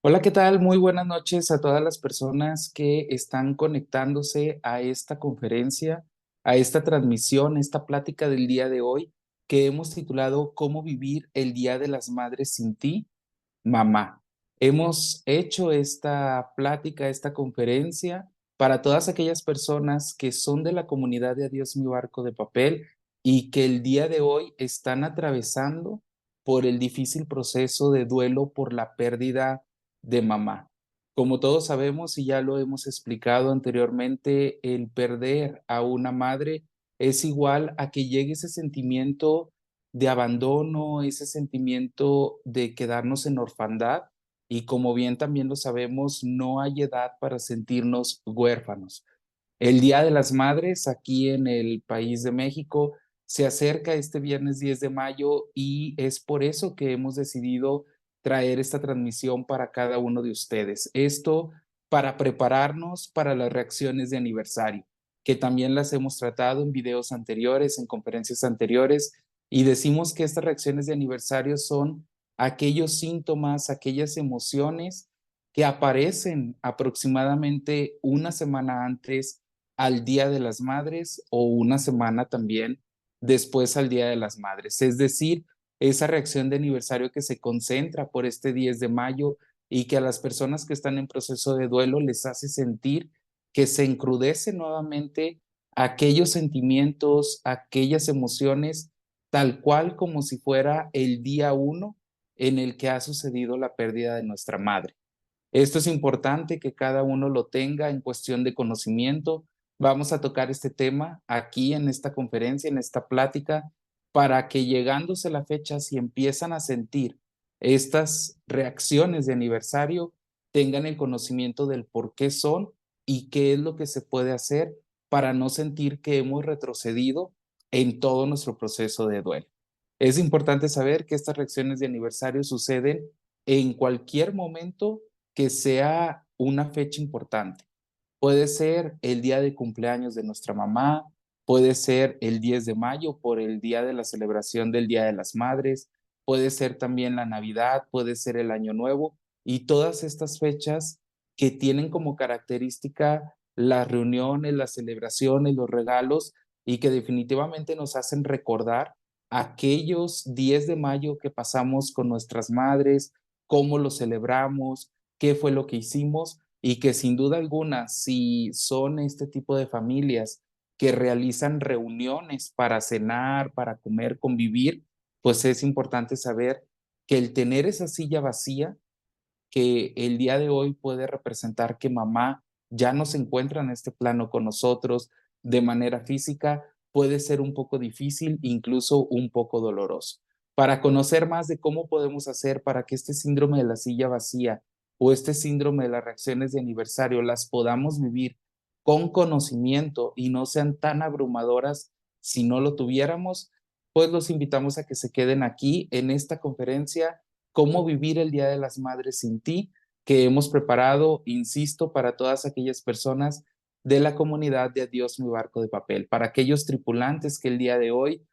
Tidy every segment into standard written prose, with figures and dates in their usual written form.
Hola, ¿qué tal? Muy buenas noches a todas las personas que están conectándose a esta conferencia, a esta transmisión, esta plática del día de hoy que hemos titulado ¿Cómo vivir el Día de las Madres sin ti, mamá? Hemos hecho esta plática, esta conferencia para todas aquellas personas que son de la comunidad de Adiós mi barco de papel y que el día de hoy están atravesando por el difícil proceso de duelo por la pérdida de mamá. Como todos sabemos y ya lo hemos explicado anteriormente, el perder a una madre es igual a que llegue ese sentimiento de abandono, ese sentimiento de quedarnos en orfandad y como bien también lo sabemos, no hay edad para sentirnos huérfanos. El Día de las Madres aquí en el país de México se acerca este viernes 10 de mayo y es por eso que hemos decidido traer esta transmisión para cada uno de ustedes. Esto para prepararnos para las reacciones de aniversario, que también las hemos tratado en videos anteriores, en conferencias anteriores, y decimos que estas reacciones de aniversario son aquellos síntomas, aquellas emociones que aparecen aproximadamente una semana antes al Día de las Madres o una semana también después al Día de las Madres. Es decir, esa reacción de aniversario que se concentra por este 10 de mayo y que a las personas que están en proceso de duelo les hace sentir que se encrudece nuevamente aquellos sentimientos, aquellas emociones, tal cual como si fuera el día uno en el que ha sucedido la pérdida de nuestra madre. Esto es importante que cada uno lo tenga en cuestión de conocimiento. Vamos a tocar este tema aquí en esta conferencia, en esta plática, para que llegándose la fecha, si empiezan a sentir estas reacciones de aniversario, tengan el conocimiento del por qué son y qué es lo que se puede hacer para no sentir que hemos retrocedido en todo nuestro proceso de duelo. Es importante saber que estas reacciones de aniversario suceden en cualquier momento que sea una fecha importante. Puede ser el día de cumpleaños de nuestra mamá, puede ser el 10 de mayo por el día de la celebración del Día de las Madres, puede ser también la Navidad, puede ser el Año Nuevo y todas estas fechas que tienen como característica las reuniones, las celebraciones, los regalos y que definitivamente nos hacen recordar aquellos 10 de mayo que pasamos con nuestras madres, cómo lo celebramos, qué fue lo que hicimos y que sin duda alguna, si son este tipo de familias que realizan reuniones para cenar, para comer, convivir, pues es importante saber que el tener esa silla vacía, que el día de hoy puede representar que mamá ya no se encuentra en este plano con nosotros de manera física, puede ser un poco difícil, incluso un poco doloroso. Para conocer más de cómo podemos hacer para que este síndrome de la silla vacía o este síndrome de las reacciones de aniversario las podamos vivir con conocimiento y no sean tan abrumadoras si no lo tuviéramos, pues los invitamos a que se queden aquí en esta conferencia Cómo vivir el Día de las Madres sin ti, que hemos preparado, insisto, para todas aquellas personas de la comunidad de Adiós mi barco de papel, para aquellos tripulantes que el día de hoy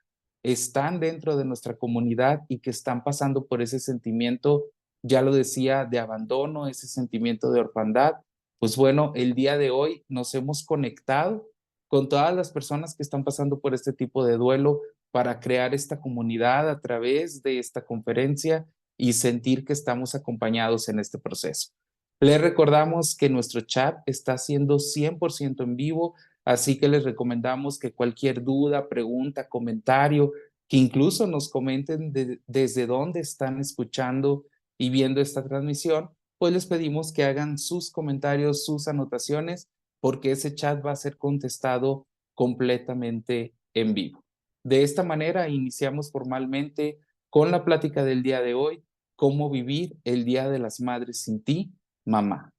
están dentro de nuestra comunidad y que están pasando por ese sentimiento, ya lo decía, de abandono, ese sentimiento de orfandad. Pues bueno, el día de hoy nos hemos conectado con todas las personas que están pasando por este tipo de duelo para crear esta comunidad a través de esta conferencia y sentir que estamos acompañados en este proceso. Les recordamos que nuestro chat está siendo 100% en vivo, así que les recomendamos que cualquier duda, pregunta, comentario, que incluso nos comenten desde dónde están escuchando y viendo esta transmisión, pues les pedimos que hagan sus comentarios, sus anotaciones, porque ese chat va a ser contestado completamente en vivo. De esta manera iniciamos formalmente con la plática del día de hoy, cómo vivir el Día de las Madres sin ti, mamá.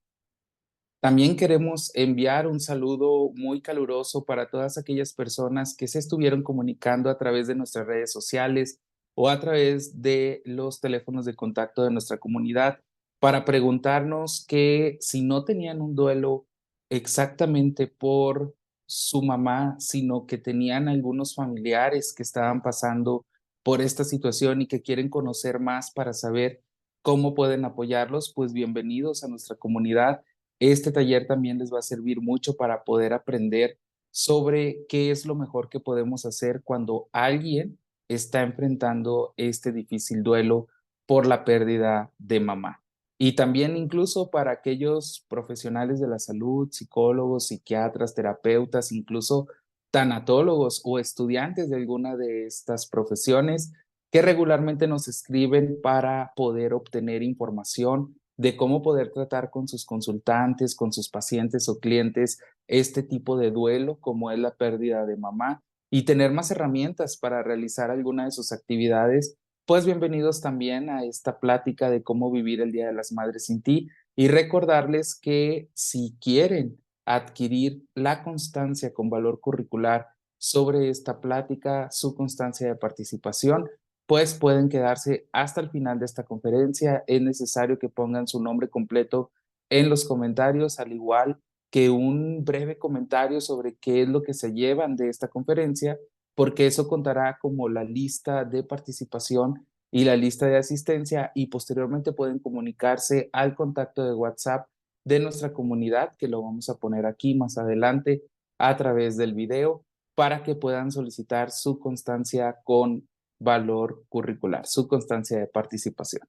También queremos enviar un saludo muy caluroso para todas aquellas personas que se estuvieron comunicando a través de nuestras redes sociales o a través de los teléfonos de contacto de nuestra comunidad para preguntarnos que si no tenían un duelo exactamente por su mamá, sino que tenían algunos familiares que estaban pasando por esta situación y que quieren conocer más para saber ¿Cómo pueden apoyarlos? Pues bienvenidos a nuestra comunidad. Este taller también les va a servir mucho para poder aprender sobre qué es lo mejor que podemos hacer cuando alguien está enfrentando este difícil duelo por la pérdida de mamá. Y también incluso para aquellos profesionales de la salud, psicólogos, psiquiatras, terapeutas, incluso tanatólogos o estudiantes de alguna de estas profesiones que regularmente nos escriben para poder obtener información de cómo poder tratar con sus consultantes, con sus pacientes o clientes este tipo de duelo, como es la pérdida de mamá, y tener más herramientas para realizar alguna de sus actividades. Pues bienvenidos también a esta plática de cómo vivir el Día de las Madres sin ti y recordarles que si quieren adquirir la constancia con valor curricular sobre esta plática, su constancia de participación, pues pueden quedarse hasta el final de esta conferencia. Es necesario que pongan su nombre completo en los comentarios, al igual que un breve comentario sobre qué es lo que se llevan de esta conferencia, porque eso contará como la lista de participación y la lista de asistencia y posteriormente pueden comunicarse al contacto de WhatsApp de nuestra comunidad, que lo vamos a poner aquí más adelante a través del video, para que puedan solicitar su constancia con valor curricular, su constancia de participación.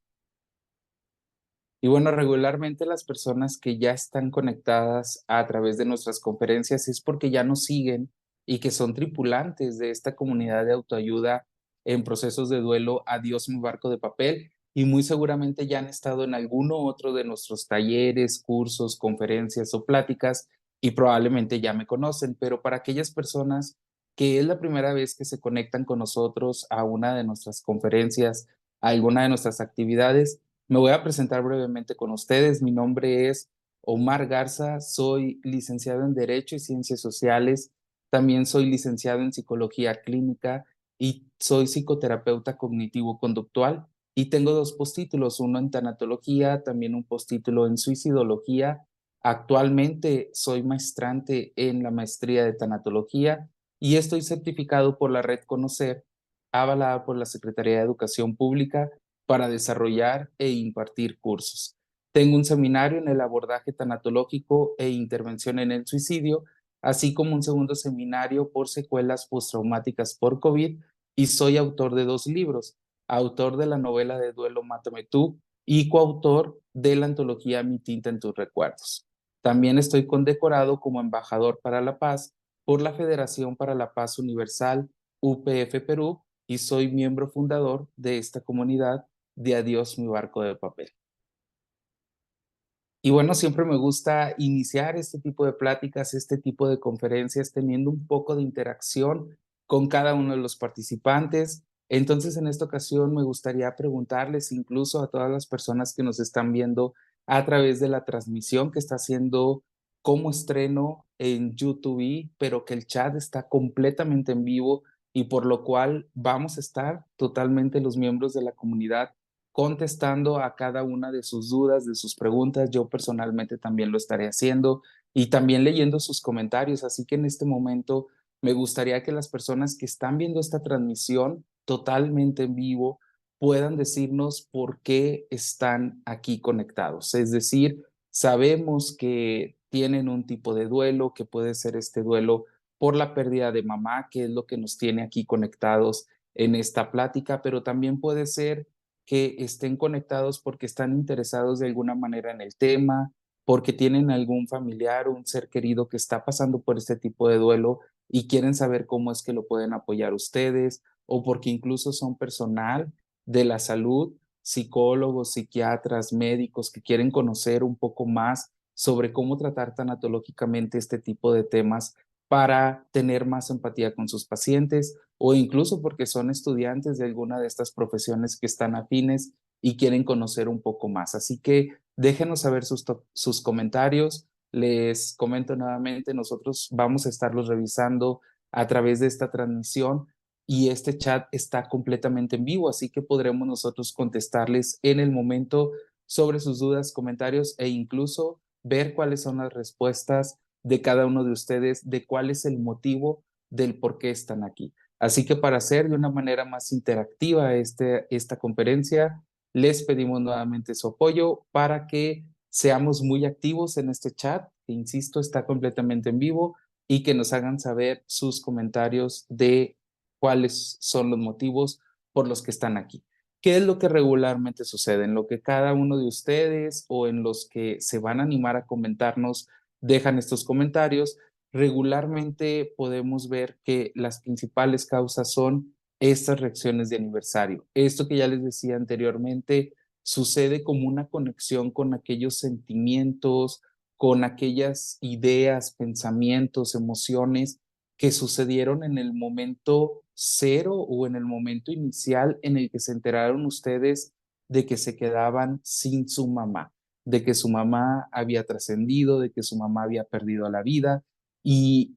Y bueno, regularmente las personas que ya están conectadas a través de nuestras conferencias es porque ya nos siguen y que son tripulantes de esta comunidad de autoayuda en procesos de duelo. Adiós mi barco de papel. Y muy seguramente ya han estado en alguno otro de nuestros talleres, cursos, conferencias o pláticas y probablemente ya me conocen, pero para aquellas personas que es la primera vez que se conectan con nosotros a una de nuestras conferencias, a alguna de nuestras actividades, me voy a presentar brevemente con ustedes. Mi nombre es Omar Garza, soy licenciado en Derecho y Ciencias Sociales, también soy licenciado en Psicología Clínica y soy psicoterapeuta cognitivo-conductual y tengo dos postítulos, uno en tanatología, también un postítulo en suicidología. Actualmente soy maestrante en la maestría de tanatología y estoy certificado por la Red Conocer, avalada por la Secretaría de Educación Pública para desarrollar e impartir cursos. Tengo un seminario en el abordaje tanatológico e intervención en el suicidio, así como un segundo seminario por secuelas postraumáticas por COVID y soy autor de dos libros, autor de la novela de duelo Mátame tú y coautor de la antología Mi tinta en tus recuerdos. También estoy condecorado como embajador para la paz por la Federación para la Paz Universal, UPF Perú, y soy miembro fundador de esta comunidad de Adiós mi barco de papel. Y bueno, siempre me gusta iniciar este tipo de pláticas, este tipo de conferencias, teniendo un poco de interacción con cada uno de los participantes. Entonces, en esta ocasión me gustaría preguntarles incluso a todas las personas que nos están viendo a través de la transmisión que está haciendo como estreno en YouTube, pero que el chat está completamente en vivo y por lo cual vamos a estar totalmente los miembros de la comunidad contestando a cada una de sus dudas, de sus preguntas. Yo personalmente también lo estaré haciendo y también leyendo sus comentarios. Así que en este momento me gustaría que las personas que están viendo esta transmisión totalmente en vivo puedan decirnos por qué están aquí conectados. Es decir, sabemos que tienen un tipo de duelo, que puede ser este duelo por la pérdida de mamá, que es lo que nos tiene aquí conectados en esta plática, pero también puede ser que estén conectados porque están interesados de alguna manera en el tema, porque tienen algún familiar o un ser querido que está pasando por este tipo de duelo y quieren saber cómo es que lo pueden apoyar ustedes, o porque incluso son personal de la salud, psicólogos, psiquiatras, médicos que quieren conocer un poco más sobre cómo tratar tanatológicamente este tipo de temas para tener más empatía con sus pacientes o incluso porque son estudiantes de alguna de estas profesiones que están afines y quieren conocer un poco más. Así que déjenos saber sus comentarios. Les comento nuevamente, nosotros vamos a estarlos revisando a través de esta transmisión y este chat está completamente en vivo, así que podremos nosotros contestarles en el momento sobre sus dudas, comentarios e incluso ver cuáles son las respuestas de cada uno de ustedes, de cuál es el motivo del por qué están aquí. Así que para hacer de una manera más interactiva esta conferencia, les pedimos nuevamente su apoyo para que seamos muy activos en este chat, que insisto, está completamente en vivo, y que nos hagan saber sus comentarios de cuáles son los motivos por los que están aquí. ¿Qué es lo que regularmente sucede? En lo que cada uno de ustedes o en los que se van a animar a comentarnos dejan estos comentarios, regularmente podemos ver que las principales causas son estas reacciones de aniversario. Esto que ya les decía anteriormente sucede como una conexión con aquellos sentimientos, con aquellas ideas, pensamientos, emociones que sucedieron en el momento cero o en el momento inicial en el que se enteraron ustedes de que se quedaban sin su mamá, de que su mamá había trascendido, de que su mamá había perdido la vida, y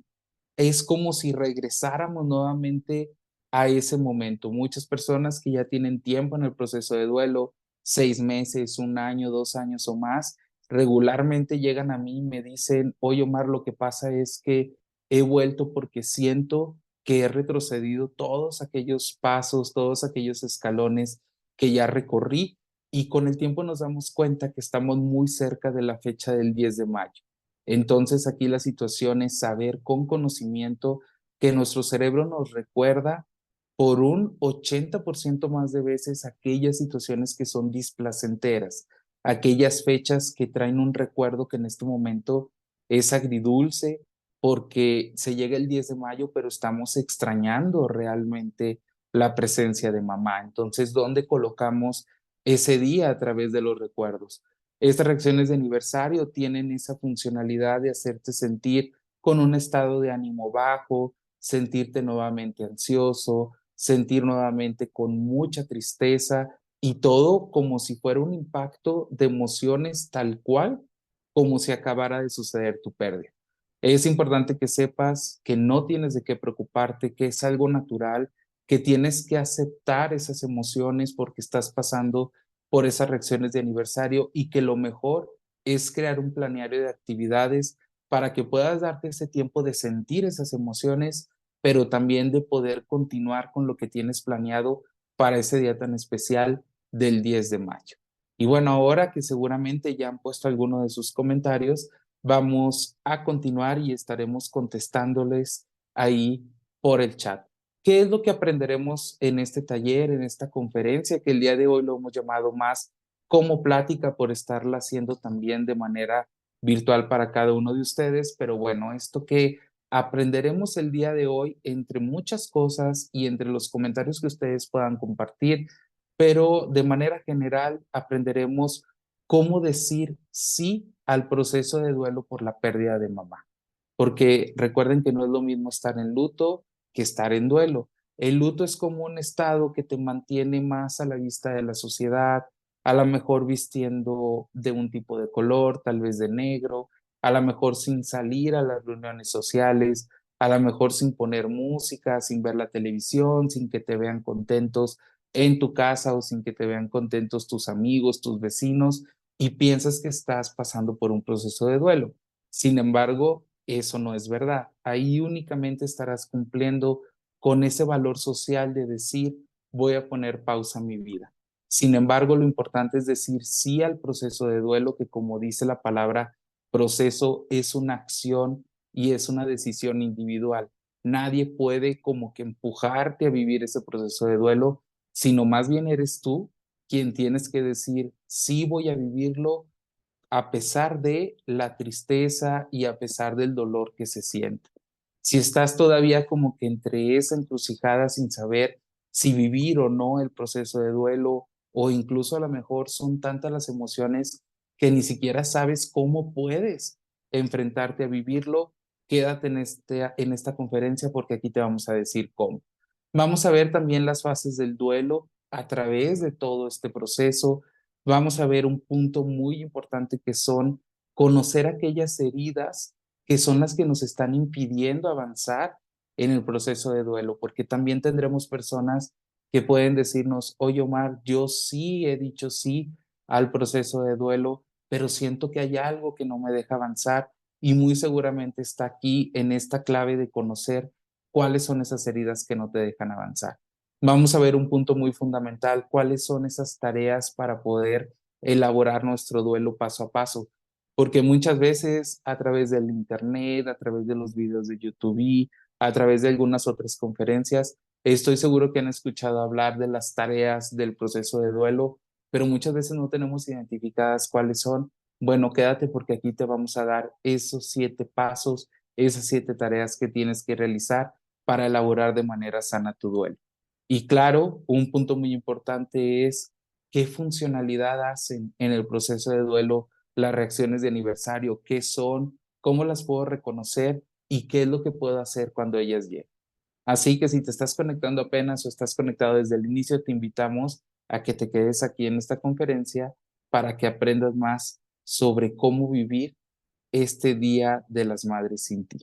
es como si regresáramos nuevamente a ese momento. Muchas personas que ya tienen tiempo en el proceso de duelo, 6 meses, un año, 2 años o más, regularmente llegan a mí y me dicen, oye Omar, lo que pasa es que he vuelto porque siento que he retrocedido todos aquellos pasos, todos aquellos escalones que ya recorrí, y con el tiempo nos damos cuenta que estamos muy cerca de la fecha del 10 de mayo. Entonces aquí la situación es saber con conocimiento que nuestro cerebro nos recuerda por un 80% más de veces aquellas situaciones que son displacenteras, aquellas fechas que traen un recuerdo que en este momento es agridulce porque se llega el 10 de mayo, pero estamos extrañando realmente la presencia de mamá. Entonces, ¿dónde colocamos ese día a través de los recuerdos? Estas reacciones de aniversario tienen esa funcionalidad de hacerte sentir con un estado de ánimo bajo, sentirte nuevamente ansioso, sentir nuevamente con mucha tristeza, y todo como si fuera un impacto de emociones tal cual como si acabara de suceder tu pérdida. Es importante que sepas que no tienes de qué preocuparte, que es algo natural, que tienes que aceptar esas emociones porque estás pasando por esas reacciones de aniversario, y que lo mejor es crear un planeario de actividades para que puedas darte ese tiempo de sentir esas emociones, pero también de poder continuar con lo que tienes planeado para ese día tan especial del 10 de mayo. Y bueno, ahora que seguramente ya han puesto algunos de sus comentarios, vamos a continuar y estaremos contestándoles ahí por el chat. ¿Qué es lo que aprenderemos en este taller, en esta conferencia, que el día de hoy lo hemos llamado más como plática por estarla haciendo también de manera virtual para cada uno de ustedes? Pero bueno, esto que aprenderemos el día de hoy, entre muchas cosas y entre los comentarios que ustedes puedan compartir, pero de manera general aprenderemos cómo decir sí al proceso de duelo por la pérdida de mamá. Porque recuerden que no es lo mismo estar en luto que estar en duelo. El luto es como un estado que te mantiene más a la vista de la sociedad, a lo mejor vistiendo de un tipo de color, tal vez de negro, a lo mejor sin salir a las reuniones sociales, a lo mejor sin poner música, sin ver la televisión, sin que te vean contentos en tu casa o sin que te vean contentos tus amigos, tus vecinos, y piensas que estás pasando por un proceso de duelo. Sin embargo, eso no es verdad. Ahí únicamente estarás cumpliendo con ese valor social de decir, voy a poner pausa a mi vida. Sin embargo, lo importante es decir sí al proceso de duelo, que como dice la palabra, proceso es una acción y es una decisión individual. Nadie puede como que empujarte a vivir ese proceso de duelo, sino más bien eres tú quien tienes que decir, sí voy a vivirlo a pesar de la tristeza y a pesar del dolor que se siente. Si estás todavía como que entre esa encrucijada sin saber si vivir o no el proceso de duelo, o incluso a lo mejor son tantas las emociones que ni siquiera sabes cómo puedes enfrentarte a vivirlo, quédate en esta conferencia porque aquí te vamos a decir cómo. Vamos a ver también las fases del duelo a través de todo este proceso. Vamos a ver un punto muy importante que son conocer aquellas heridas que son las que nos están impidiendo avanzar en el proceso de duelo, porque también tendremos personas que pueden decirnos, oye Omar, yo sí he dicho sí al proceso de duelo, pero siento que hay algo que no me deja avanzar, y muy seguramente está aquí en esta clave de conocer cuáles son esas heridas que no te dejan avanzar. Vamos a ver un punto muy fundamental, cuáles son esas tareas para poder elaborar nuestro duelo paso a paso, porque muchas veces a través del internet, a través de los videos de YouTube y a través de algunas otras conferencias, estoy seguro que han escuchado hablar de las tareas del proceso de duelo, pero muchas veces no tenemos identificadas cuáles son. Bueno, quédate porque aquí te vamos a dar esos 7 pasos, esas 7 tareas que tienes que realizar para elaborar de manera sana tu duelo. Y claro, un punto muy importante es qué funcionalidad hacen en el proceso de duelo las reacciones de aniversario, qué son, cómo las puedo reconocer y qué es lo que puedo hacer cuando ellas lleguen. Así que si te estás conectando apenas o estás conectado desde el inicio, te invitamos a que te quedes aquí en esta conferencia para que aprendas más sobre cómo vivir este Día de las Madres sin ti.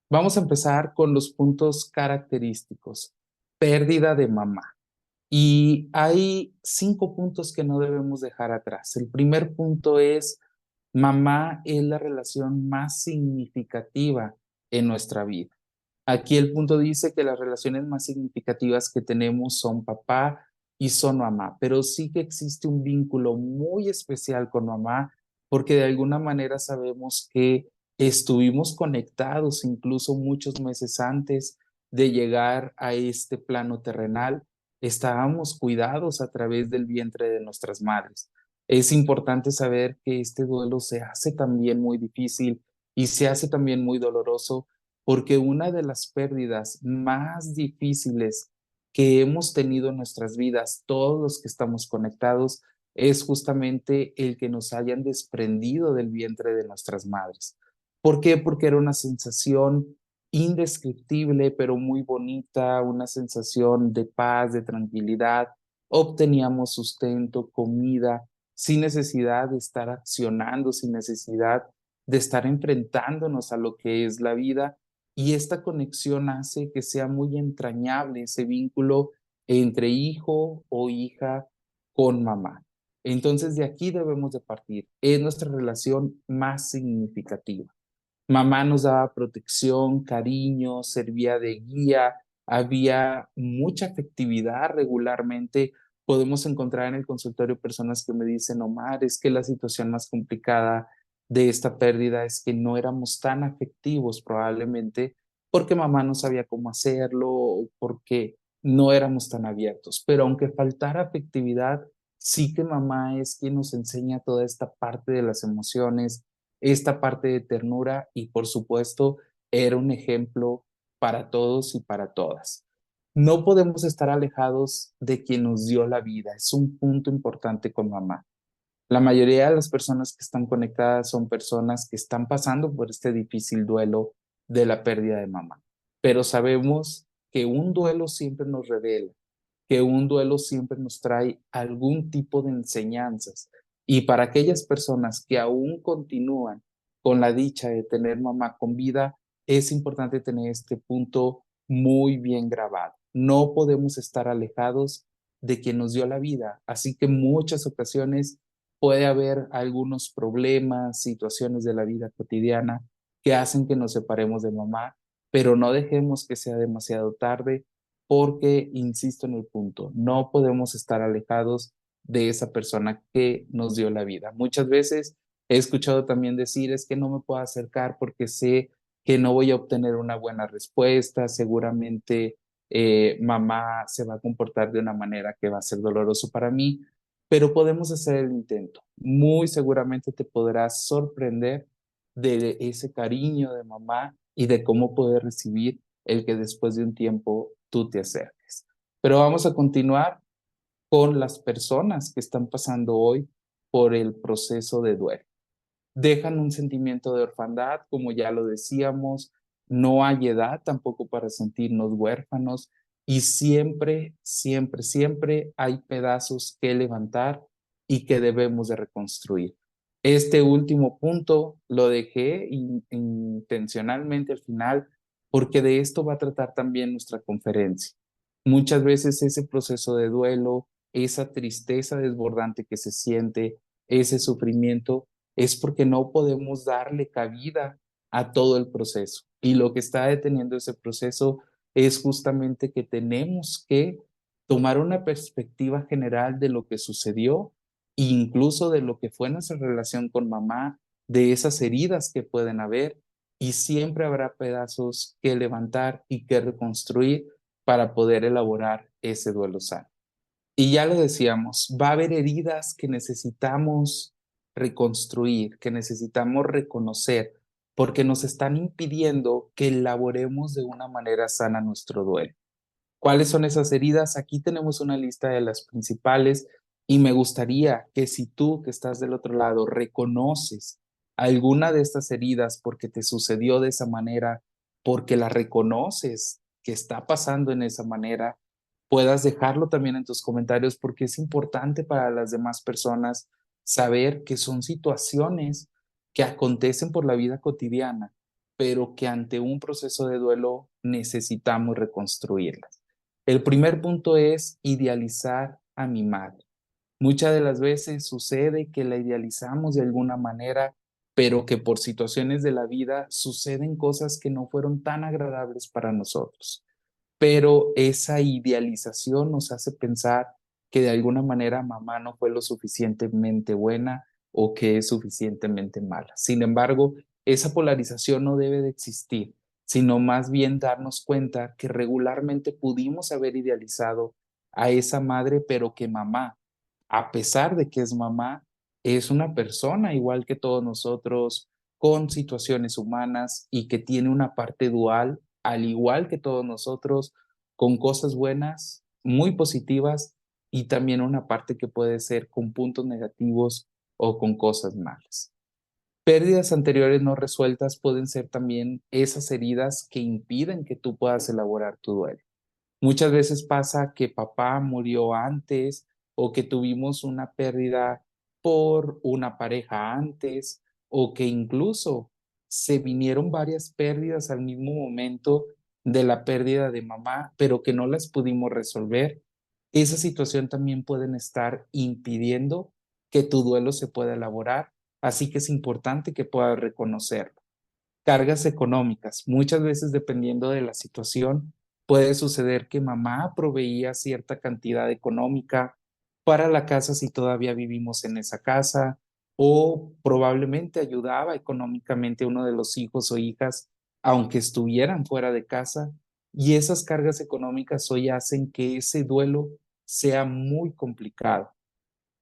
Vamos a empezar con los puntos característicos. Pérdida de mamá. Y hay 5 puntos que no debemos dejar atrás. El primer punto es, mamá es la relación más significativa en nuestra vida. Aquí el punto dice que las relaciones más significativas que tenemos son papá y son mamá, pero sí que existe un vínculo muy especial con mamá porque de alguna manera sabemos que estuvimos conectados incluso muchos meses antes de llegar a este plano terrenal. Estábamos cuidados a través del vientre de nuestras madres. Es importante saber que este duelo se hace también muy difícil y se hace también muy doloroso porque una de las pérdidas más difíciles que hemos tenido en nuestras vidas, todos los que estamos conectados, es justamente el que nos hayan desprendido del vientre de nuestras madres. ¿Por qué? Porque era una sensación indescriptible, pero muy bonita, una sensación de paz, de tranquilidad. Obteníamos sustento, comida, sin necesidad de estar accionando, sin necesidad de estar enfrentándonos a lo que es la vida, y esta conexión hace que sea muy entrañable ese vínculo entre hijo o hija con mamá. Entonces de aquí debemos de partir. Es nuestra relación más significativa. Mamá nos daba protección, cariño, servía de guía, había mucha afectividad regularmente. Podemos encontrar en el consultorio personas que me dicen, Omar, es que la situación más complicada de esta pérdida es que no éramos tan afectivos probablemente porque mamá no sabía cómo hacerlo o porque no éramos tan abiertos. Pero aunque faltara afectividad, sí que mamá es quien nos enseña toda esta parte de las emociones, esta parte de ternura y por supuesto era un ejemplo para todos y para todas. No podemos estar alejados de quien nos dio la vida, es un punto importante con mamá. La mayoría de las personas que están conectadas son personas que están pasando por este difícil duelo de la pérdida de mamá, pero sabemos que un duelo siempre nos revela, que un duelo siempre nos trae algún tipo de enseñanzas. Y para aquellas personas que aún continúan con la dicha de tener mamá con vida, es importante tener este punto muy bien grabado. No podemos estar alejados de quien nos dio la vida. Así que en muchas ocasiones puede haber algunos problemas, situaciones de la vida cotidiana que hacen que nos separemos de mamá, pero no dejemos que sea demasiado tarde porque, insisto en el punto, no podemos estar alejados de esa persona que nos dio la vida. Muchas veces he escuchado también decir, es que no me puedo acercar porque sé que no voy a obtener una buena respuesta, seguramente mamá se va a comportar de una manera que va a ser doloroso para mí, pero podemos hacer el intento. Muy seguramente te podrás sorprender de ese cariño de mamá y de cómo poder recibir el que después de un tiempo tú te acerques. Pero vamos a continuar con las personas que están pasando hoy por el proceso de duelo. Dejan un sentimiento de orfandad, como ya lo decíamos, no hay edad tampoco para sentirnos huérfanos y siempre, siempre, siempre hay pedazos que levantar y que debemos de reconstruir. Este último punto lo dejé intencionalmente al final porque de esto va a tratar también nuestra conferencia. Muchas veces ese proceso de duelo, esa tristeza desbordante que se siente, ese sufrimiento, es porque no podemos darle cabida a todo el proceso. Y lo que está deteniendo ese proceso es justamente que tenemos que tomar una perspectiva general de lo que sucedió, incluso de lo que fue nuestra relación con mamá, de esas heridas que pueden haber, y siempre habrá pedazos que levantar y que reconstruir para poder elaborar ese duelo sano. Y ya lo decíamos, va a haber heridas que necesitamos reconstruir, que necesitamos reconocer, porque nos están impidiendo que elaboremos de una manera sana nuestro duelo. ¿Cuáles son esas heridas? Aquí tenemos una lista de las principales y me gustaría que si tú que estás del otro lado reconoces alguna de estas heridas porque te sucedió de esa manera, porque la reconoces que está pasando en esa manera, puedas dejarlo también en tus comentarios porque es importante para las demás personas saber que son situaciones que acontecen por la vida cotidiana, pero que ante un proceso de duelo necesitamos reconstruirlas. El primer punto es idealizar a mi madre. Muchas de las veces sucede que la idealizamos de alguna manera, pero que por situaciones de la vida suceden cosas que no fueron tan agradables para nosotros. Pero esa idealización nos hace pensar que de alguna manera mamá no fue lo suficientemente buena o que es suficientemente mala. Sin embargo, esa polarización no debe de existir, sino más bien darnos cuenta que regularmente pudimos haber idealizado a esa madre, pero que mamá, a pesar de que es mamá, es una persona igual que todos nosotros, con situaciones humanas y que tiene una parte dual, al igual que todos nosotros, con cosas buenas, muy positivas, y también una parte que puede ser con puntos negativos o con cosas malas. Pérdidas anteriores no resueltas pueden ser también esas heridas que impiden que tú puedas elaborar tu duelo. Muchas veces pasa que papá murió antes o que tuvimos una pérdida por una pareja antes o que incluso se vinieron varias pérdidas al mismo momento de la pérdida de mamá, pero que no las pudimos resolver. Esa situación también pueden estar impidiendo que tu duelo se pueda elaborar, así que es importante que puedas reconocerlo. Cargas económicas. Muchas veces, dependiendo de la situación, puede suceder que mamá proveía cierta cantidad económica para la casa si todavía vivimos en esa casa, o probablemente ayudaba económicamente a uno de los hijos o hijas, aunque estuvieran fuera de casa, y esas cargas económicas hoy hacen que ese duelo sea muy complicado.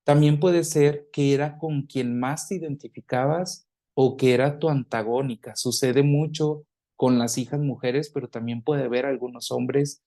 También puede ser que era con quien más te identificabas o que era tu antagónica. Sucede mucho con las hijas mujeres, pero también puede haber algunos hombres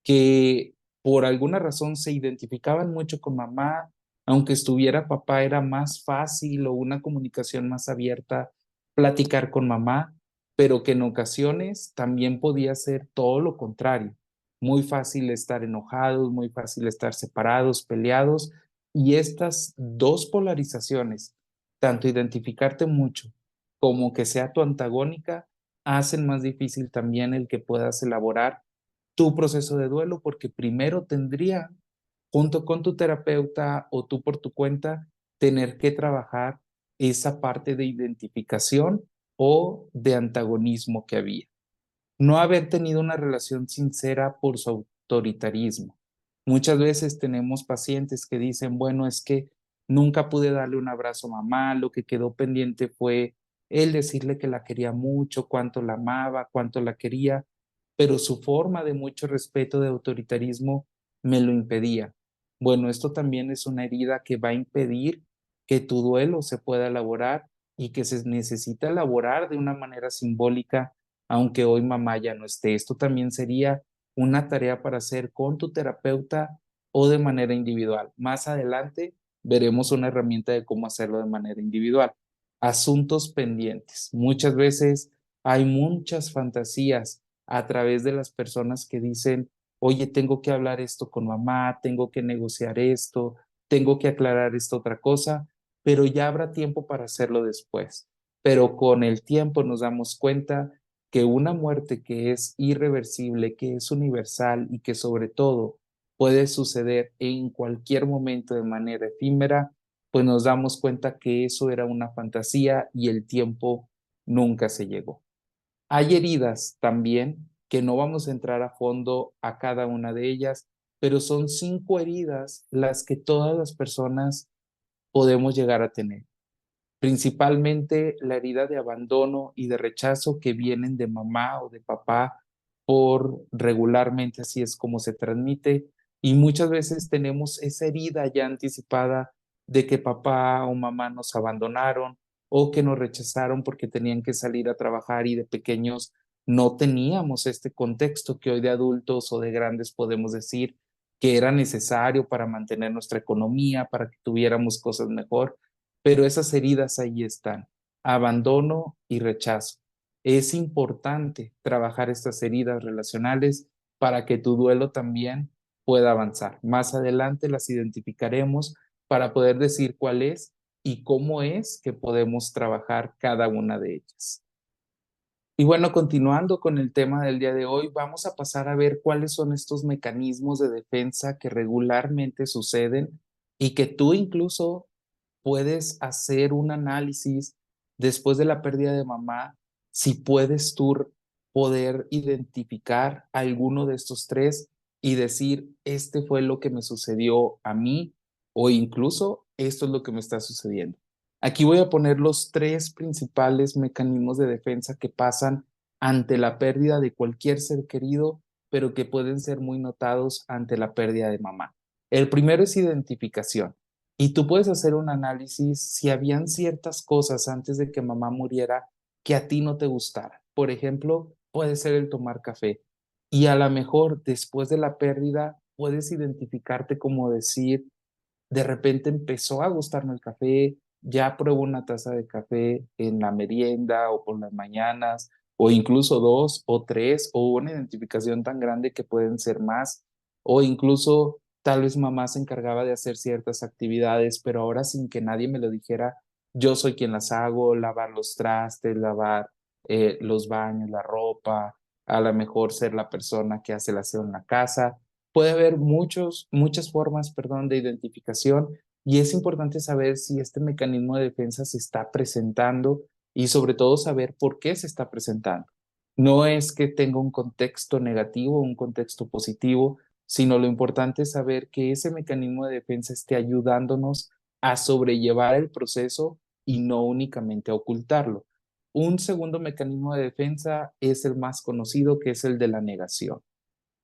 que por alguna razón se identificaban mucho con mamá, aunque estuviera papá, era más fácil o una comunicación más abierta platicar con mamá, pero que en ocasiones también podía ser todo lo contrario. Muy fácil estar enojados, muy fácil estar separados, peleados, y estas dos polarizaciones, tanto identificarte mucho como que sea tu antagónica, hacen más difícil también el que puedas elaborar tu proceso de duelo, porque primero tendría, junto con tu terapeuta o tú por tu cuenta, tener que trabajar esa parte de identificación o de antagonismo que había. No haber tenido una relación sincera por su autoritarismo. Muchas veces tenemos pacientes que dicen, bueno, es que nunca pude darle un abrazo a mamá, lo que quedó pendiente fue el decirle que la quería mucho, cuánto la amaba, cuánto la quería, pero su forma de mucho respeto de autoritarismo me lo impedía. Bueno, esto también es una herida que va a impedir que tu duelo se pueda elaborar y que se necesita elaborar de una manera simbólica, aunque hoy mamá ya no esté. Esto también sería una tarea para hacer con tu terapeuta o de manera individual. Más adelante veremos una herramienta de cómo hacerlo de manera individual. Asuntos pendientes. Muchas veces hay muchas fantasías a través de las personas que dicen, oye, tengo que hablar esto con mamá, tengo que negociar esto, tengo que aclarar esta otra cosa, pero ya habrá tiempo para hacerlo después. Pero con el tiempo nos damos cuenta que una muerte que es irreversible, que es universal y que sobre todo puede suceder en cualquier momento de manera efímera, pues nos damos cuenta que eso era una fantasía y el tiempo nunca se llegó. Hay heridas también que no vamos a entrar a fondo a cada una de ellas, pero son 5 heridas las que todas las personas podemos llegar a tener. Principalmente la herida de abandono y de rechazo que vienen de mamá o de papá, por regularmente así es como se transmite, y muchas veces tenemos esa herida ya anticipada de que papá o mamá nos abandonaron o que nos rechazaron porque tenían que salir a trabajar y de pequeños no teníamos este contexto que hoy de adultos o de grandes podemos decir que era necesario para mantener nuestra economía, para que tuviéramos cosas mejor, pero esas heridas ahí están, abandono y rechazo. Es importante trabajar estas heridas relacionales para que tu duelo también pueda avanzar. Más adelante las identificaremos para poder decir cuál es y cómo es que podemos trabajar cada una de ellas. Y bueno, continuando con el tema del día de hoy, vamos a pasar a ver cuáles son estos mecanismos de defensa que regularmente suceden y que tú incluso puedes hacer un análisis después de la pérdida de mamá, si puedes tú poder identificar alguno de estos tres y decir, este fue lo que me sucedió a mí o incluso esto es lo que me está sucediendo. Aquí voy a poner los tres principales mecanismos de defensa que pasan ante la pérdida de cualquier ser querido, pero que pueden ser muy notados ante la pérdida de mamá. El primero es identificación. Y tú puedes hacer un análisis si habían ciertas cosas antes de que mamá muriera que a ti no te gustaran. Por ejemplo, puede ser el tomar café. Y a lo mejor después de la pérdida puedes identificarte como decir, de repente empezó a gustarme el café, ya pruebo una taza de café en la merienda o por las mañanas, o incluso dos o tres, o una identificación tan grande que pueden ser más, o incluso tal vez mamá se encargaba de hacer ciertas actividades, pero ahora sin que nadie me lo dijera, yo soy quien las hago, lavar los trastes, lavar los baños, la ropa, a lo mejor ser la persona que hace el aseo en la casa. Puede haber muchas formas, perdón, de identificación y es importante saber si este mecanismo de defensa se está presentando y sobre todo saber por qué se está presentando. No es que tenga un contexto negativo o un contexto positivo, sino lo importante es saber que ese mecanismo de defensa esté ayudándonos a sobrellevar el proceso y no únicamente a ocultarlo. Un segundo mecanismo de defensa es el más conocido, que es el de la negación.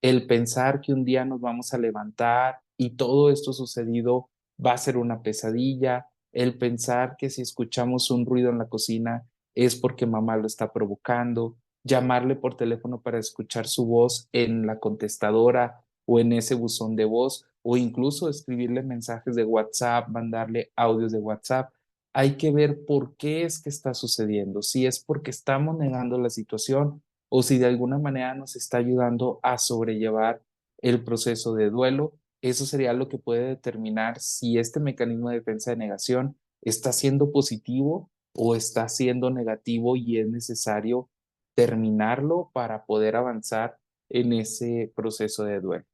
El pensar que un día nos vamos a levantar y todo esto sucedido va a ser una pesadilla, el pensar que si escuchamos un ruido en la cocina es porque mamá lo está provocando, llamarle por teléfono para escuchar su voz en la contestadora o en ese buzón de voz, o incluso escribirle mensajes de WhatsApp, mandarle audios de WhatsApp. Hay que ver por qué es que está sucediendo, si es porque estamos negando la situación o si de alguna manera nos está ayudando a sobrellevar el proceso de duelo. Eso sería lo que puede determinar si este mecanismo de defensa de negación está siendo positivo o está siendo negativo y es necesario terminarlo para poder avanzar en ese proceso de duelo.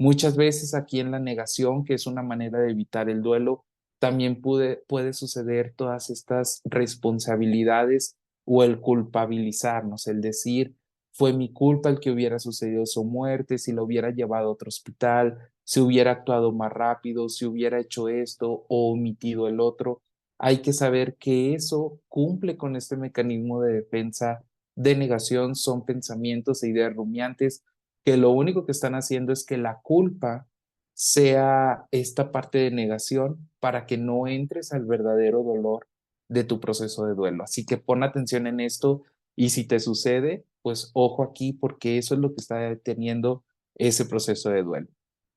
Muchas veces aquí en la negación, que es una manera de evitar el duelo, también puede suceder todas estas responsabilidades o el culpabilizarnos, el decir, fue mi culpa el que hubiera sucedido su muerte, si lo hubiera llevado a otro hospital, si hubiera actuado más rápido, si hubiera hecho esto o omitido el otro. Hay que saber que eso cumple con este mecanismo de defensa de negación, son pensamientos e ideas rumiantes que lo único que están haciendo es que la culpa sea esta parte de negación para que no entres al verdadero dolor de tu proceso de duelo. Así que pon atención en esto y si te sucede, pues ojo aquí porque eso es lo que está deteniendo ese proceso de duelo.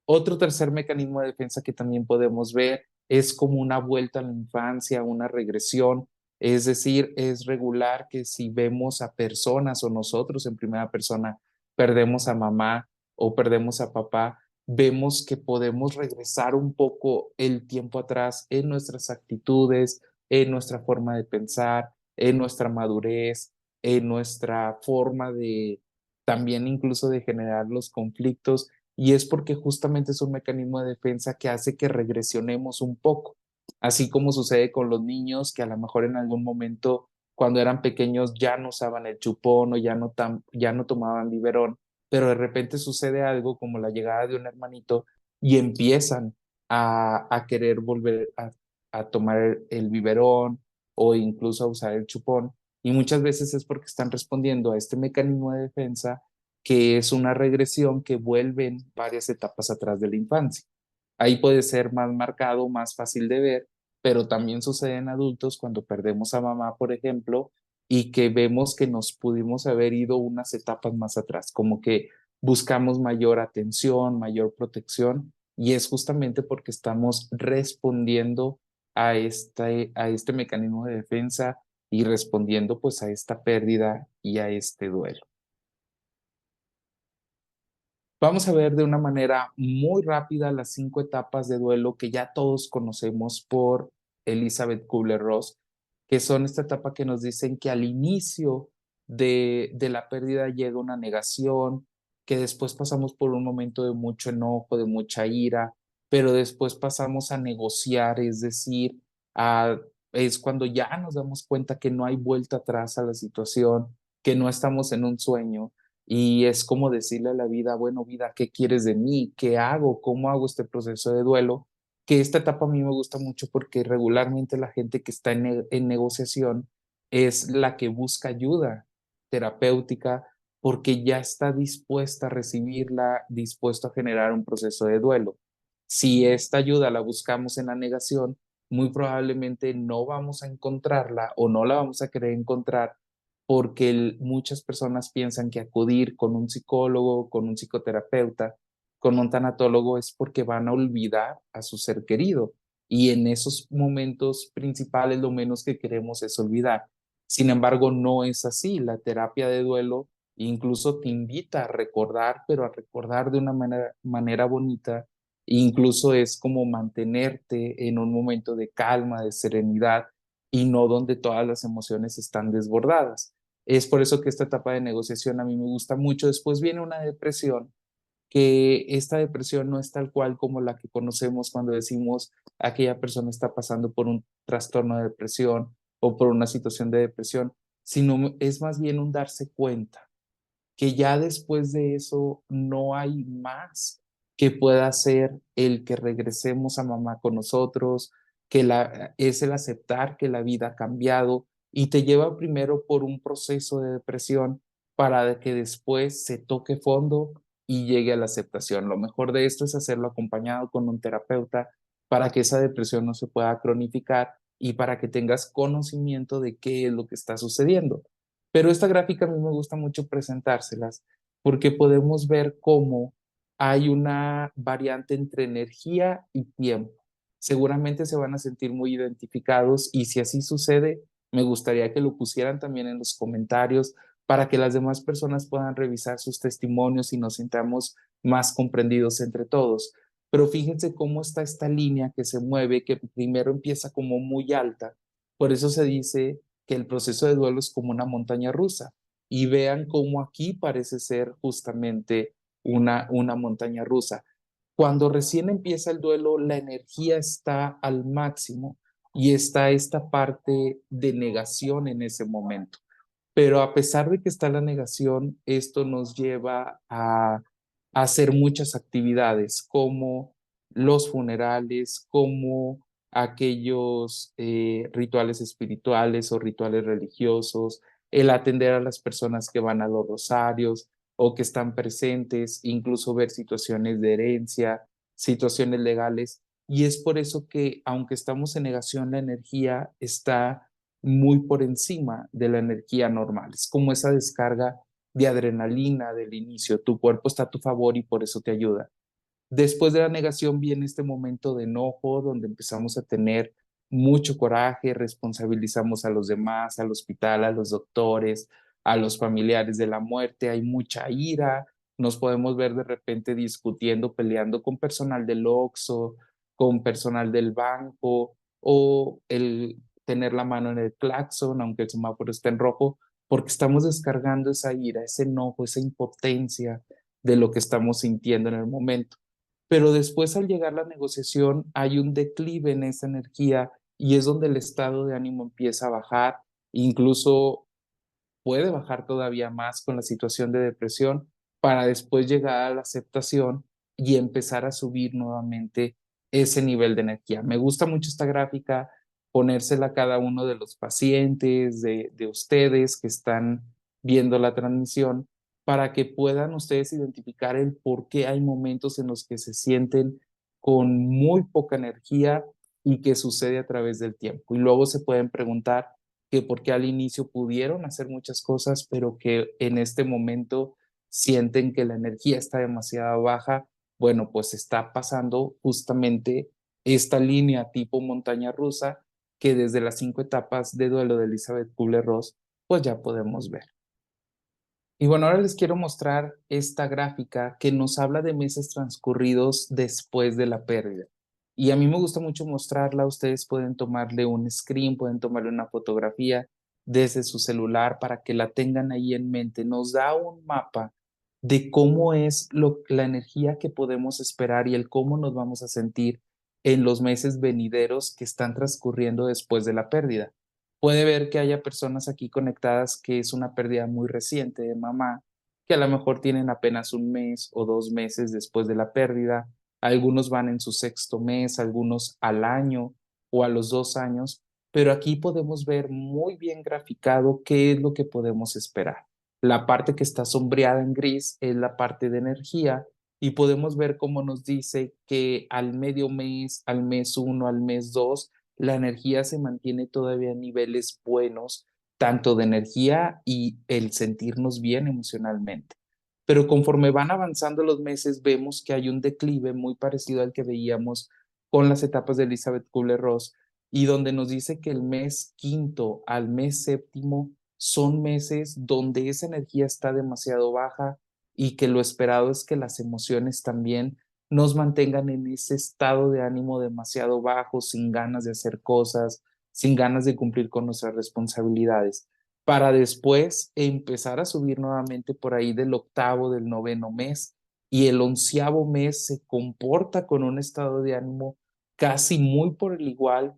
Otro tercer mecanismo de defensa que también podemos ver es como una vuelta a la infancia, una regresión. Es decir, es regular que si vemos a personas o nosotros en primera persona perdemos a mamá o perdemos a papá, vemos que podemos regresar un poco el tiempo atrás en nuestras actitudes, en nuestra forma de pensar, en nuestra madurez, en nuestra forma de también incluso de generar los conflictos, y es porque justamente es un mecanismo de defensa que hace que regresionemos un poco, así como sucede con los niños que a lo mejor en algún momento cuando eran pequeños ya no usaban el chupón o ya no tomaban biberón, pero de repente sucede algo como la llegada de un hermanito y empiezan a querer volver a tomar el biberón o incluso a usar el chupón. Y muchas veces es porque están respondiendo a este mecanismo de defensa que es una regresión que vuelve en varias etapas atrás de la infancia. Ahí puede ser más marcado, más fácil de ver, pero también sucede en adultos cuando perdemos a mamá, por ejemplo, y que vemos que nos pudimos haber ido unas etapas más atrás, como que buscamos mayor atención, mayor protección, y es justamente porque estamos respondiendo a este mecanismo de defensa y respondiendo pues a esta pérdida y a este duelo. Vamos a ver de una manera muy rápida las 5 etapas de duelo que ya todos conocemos por Elizabeth Kubler-Ross, que son esta etapa que nos dicen que al inicio de la pérdida llega una negación, que después pasamos por un momento de mucho enojo, de mucha ira, pero después pasamos a negociar, es decir, es cuando ya nos damos cuenta que no hay vuelta atrás a la situación, que no estamos en un sueño y es como decirle a la vida, bueno, vida, ¿qué quieres de mí? ¿Qué hago? ¿Cómo hago este proceso de duelo? Que esta etapa a mí me gusta mucho porque regularmente la gente que está en negociación es la que busca ayuda terapéutica porque ya está dispuesta a recibirla, dispuesto a generar un proceso de duelo. Si esta ayuda la buscamos en la negación, muy probablemente no vamos a encontrarla o no la vamos a querer encontrar porque muchas personas piensan que acudir con un psicólogo, con un psicoterapeuta, con un tanatólogo es porque van a olvidar a su ser querido. Y en esos momentos principales lo menos que queremos es olvidar. Sin embargo, no es así. La terapia de duelo incluso te invita a recordar, pero a recordar de una manera bonita. Incluso es como mantenerte en un momento de calma, de serenidad y no donde todas las emociones están desbordadas. Es por eso que esta etapa de negociación a mí me gusta mucho. Después viene una depresión, que esta depresión no es tal cual como la que conocemos cuando decimos aquella persona está pasando por un trastorno de depresión o por una situación de depresión, sino es más bien un darse cuenta que ya después de eso no hay más que pueda hacer el que regresemos a mamá con nosotros, es el aceptar que la vida ha cambiado y te lleva primero por un proceso de depresión para que después se toque fondo y llegue a la aceptación. Lo mejor de esto es hacerlo acompañado con un terapeuta para que esa depresión no se pueda cronificar y para que tengas conocimiento de qué es lo que está sucediendo. Pero esta gráfica a mí me gusta mucho presentárselas porque podemos ver cómo hay una variante entre energía y tiempo. Seguramente se van a sentir muy identificados y si así sucede, me gustaría que lo pusieran también en los comentarios para que las demás personas puedan revisar sus testimonios y nos sintamos más comprendidos entre todos. Pero fíjense cómo está esta línea que se mueve, que primero empieza como muy alta. Por eso se dice que el proceso de duelo es como una montaña rusa. Y vean cómo aquí parece ser justamente una montaña rusa. Cuando recién empieza el duelo, la energía está al máximo y está esta parte de negación en ese momento. Pero a pesar de que está la negación, esto nos lleva a hacer muchas actividades como los funerales, como aquellos rituales espirituales o rituales religiosos, el atender a las personas que van a los rosarios o que están presentes, incluso ver situaciones de herencia, situaciones legales. Y es por eso que, aunque estamos en negación, la energía está muy por encima de la energía normal. Es como esa descarga de adrenalina del inicio. Tu cuerpo está a tu favor y por eso te ayuda. Después de la negación viene este momento de enojo donde empezamos a tener mucho coraje, responsabilizamos a los demás, al hospital, a los doctores, a los familiares de la muerte, hay mucha ira, nos podemos ver de repente discutiendo, peleando con personal del Oxxo, con personal del banco o el tener la mano en el claxon aunque el semáforo esté en rojo, porque estamos descargando esa ira, ese enojo, esa impotencia de lo que estamos sintiendo en el momento. Pero después al llegar la negociación hay un declive en esa energía y es donde el estado de ánimo empieza a bajar incluso puede bajar todavía más con la situación de depresión para después llegar a la aceptación y empezar a subir nuevamente ese nivel de energía. Me gusta mucho esta gráfica, ponérsela a cada uno de los pacientes, de ustedes que están viendo la transmisión, para que puedan ustedes identificar el por qué hay momentos en los que se sienten con muy poca energía y que sucede a través del tiempo. Y luego se pueden preguntar que porque al inicio pudieron hacer muchas cosas, pero que en este momento sienten que la energía está demasiado baja. Bueno, pues está pasando justamente esta línea tipo montaña rusa que desde las 5 etapas de duelo de Elizabeth Kubler-Ross, pues ya podemos ver. Y bueno, ahora les quiero mostrar esta gráfica que nos habla de meses transcurridos después de la pérdida. Y a mí me gusta mucho mostrarla. Ustedes pueden tomarle un screen, pueden tomarle una fotografía desde su celular para que la tengan ahí en mente. Nos da un mapa de cómo es la energía que podemos esperar y el cómo nos vamos a sentir en los meses venideros que están transcurriendo después de la pérdida. Puede ver que haya personas aquí conectadas que es una pérdida muy reciente de mamá, que a lo mejor tienen apenas 1 mes o 2 meses después de la pérdida. Algunos van en su sexto mes, algunos al año o a los 2 años, pero aquí podemos ver muy bien graficado qué es lo que podemos esperar. La parte que está sombreada en gris es la parte de energía y podemos ver cómo nos dice que al medio mes, al mes 1, al mes 2, la energía se mantiene todavía a niveles buenos, tanto de energía y el sentirnos bien emocionalmente. Pero conforme van avanzando los meses, vemos que hay un declive muy parecido al que veíamos con las etapas de Elizabeth Kubler-Ross, y donde nos dice que el mes quinto al mes séptimo son meses donde esa energía está demasiado baja y que lo esperado es que las emociones también nos mantengan en ese estado de ánimo demasiado bajo, sin ganas de hacer cosas, sin ganas de cumplir con nuestras responsabilidades, para después empezar a subir nuevamente por ahí del octavo, del noveno mes, y el 11.º mes se comporta con un estado de ánimo casi muy por el igual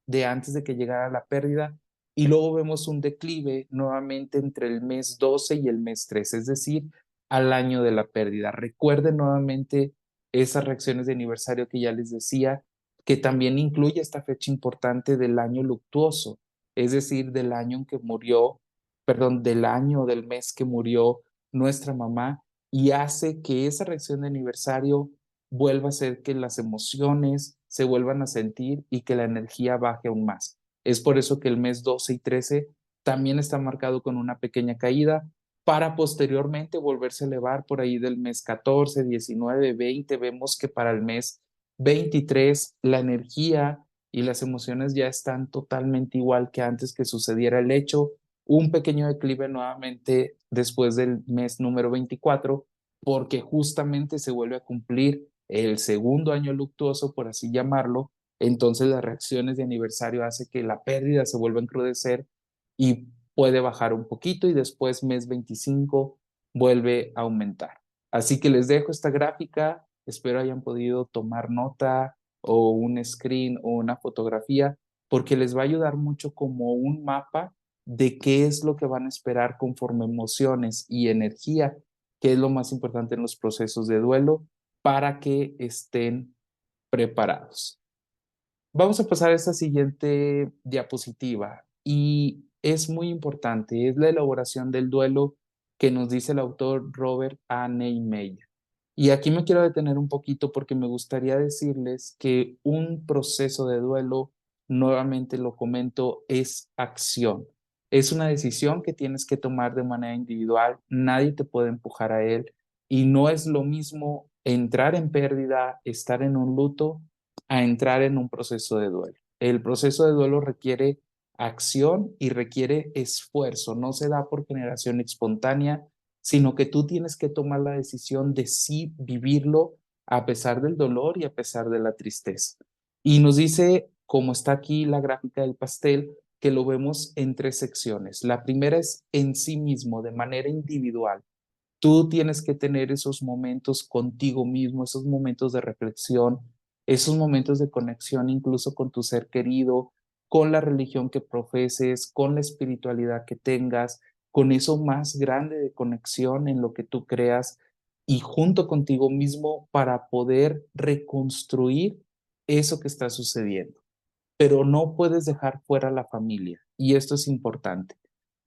de antes de que llegara la pérdida, y luego vemos un declive nuevamente entre el mes 12 y el mes 13, es decir, al año de la pérdida. Recuerden nuevamente esas reacciones de aniversario que ya les decía, que también incluye esta fecha importante del año luctuoso, es decir, del año en que murió, perdón, del año del mes que murió nuestra mamá, y hace que esa reacción de aniversario vuelva a hacer que las emociones se vuelvan a sentir y que la energía baje aún más. Es por eso que el mes 12 y 13 también está marcado con una pequeña caída, para posteriormente volverse a elevar por ahí del mes 14, 19, 20. Vemos que para el mes 23 la energía y las emociones ya están totalmente igual que antes que sucediera el hecho. Un pequeño declive nuevamente después del mes número 24, porque justamente se vuelve a cumplir el segundo año luctuoso, por así llamarlo. Entonces las reacciones de aniversario hace que la pérdida se vuelva a encrudecer y puede bajar un poquito, y después mes 25 vuelve a aumentar. Así que les dejo esta gráfica, espero hayan podido tomar nota o un screen o una fotografía, porque les va a ayudar mucho como un mapa de qué es lo que van a esperar conforme emociones y energía, que es lo más importante en los procesos de duelo, para que estén preparados. Vamos a pasar a esta siguiente diapositiva, y es muy importante, es la elaboración del duelo que nos dice el autor Robert A. Neymeyer. Y aquí me quiero detener un poquito porque me gustaría decirles que un proceso de duelo, nuevamente lo comento, es acción. Es una decisión que tienes que tomar de manera individual, nadie te puede empujar a él, y no es lo mismo entrar en pérdida, estar en un luto, a entrar en un proceso de duelo. El proceso de duelo requiere acción y requiere esfuerzo, no se da por generación espontánea, sino que tú tienes que tomar la decisión de sí vivirlo a pesar del dolor y a pesar de la tristeza. Y nos dice, como está aquí la gráfica del pastel, que lo vemos en 3 secciones. La primera es en sí mismo, de manera individual. Tú tienes que tener esos momentos contigo mismo, esos momentos de reflexión, esos momentos de conexión incluso con tu ser querido, con la religión que profeses, con la espiritualidad que tengas, con eso más grande de conexión en lo que tú creas y junto contigo mismo para poder reconstruir eso que está sucediendo. Pero no puedes dejar fuera a la familia y esto es importante.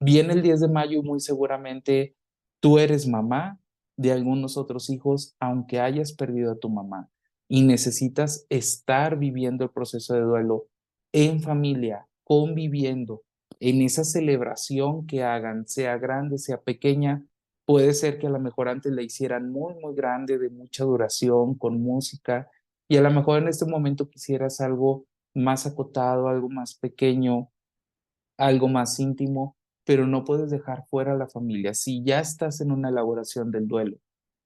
Viene el 10 de mayo y muy seguramente tú eres mamá de algunos otros hijos, aunque hayas perdido a tu mamá y necesitas estar viviendo el proceso de duelo en familia, conviviendo en esa celebración que hagan, sea grande, sea pequeña. Puede ser que a lo mejor antes la hicieran muy, muy grande, de mucha duración, con música, y a lo mejor en este momento quisieras algo más acotado, algo más pequeño, algo más íntimo, pero no puedes dejar fuera a la familia. Si ya estás en una elaboración del duelo,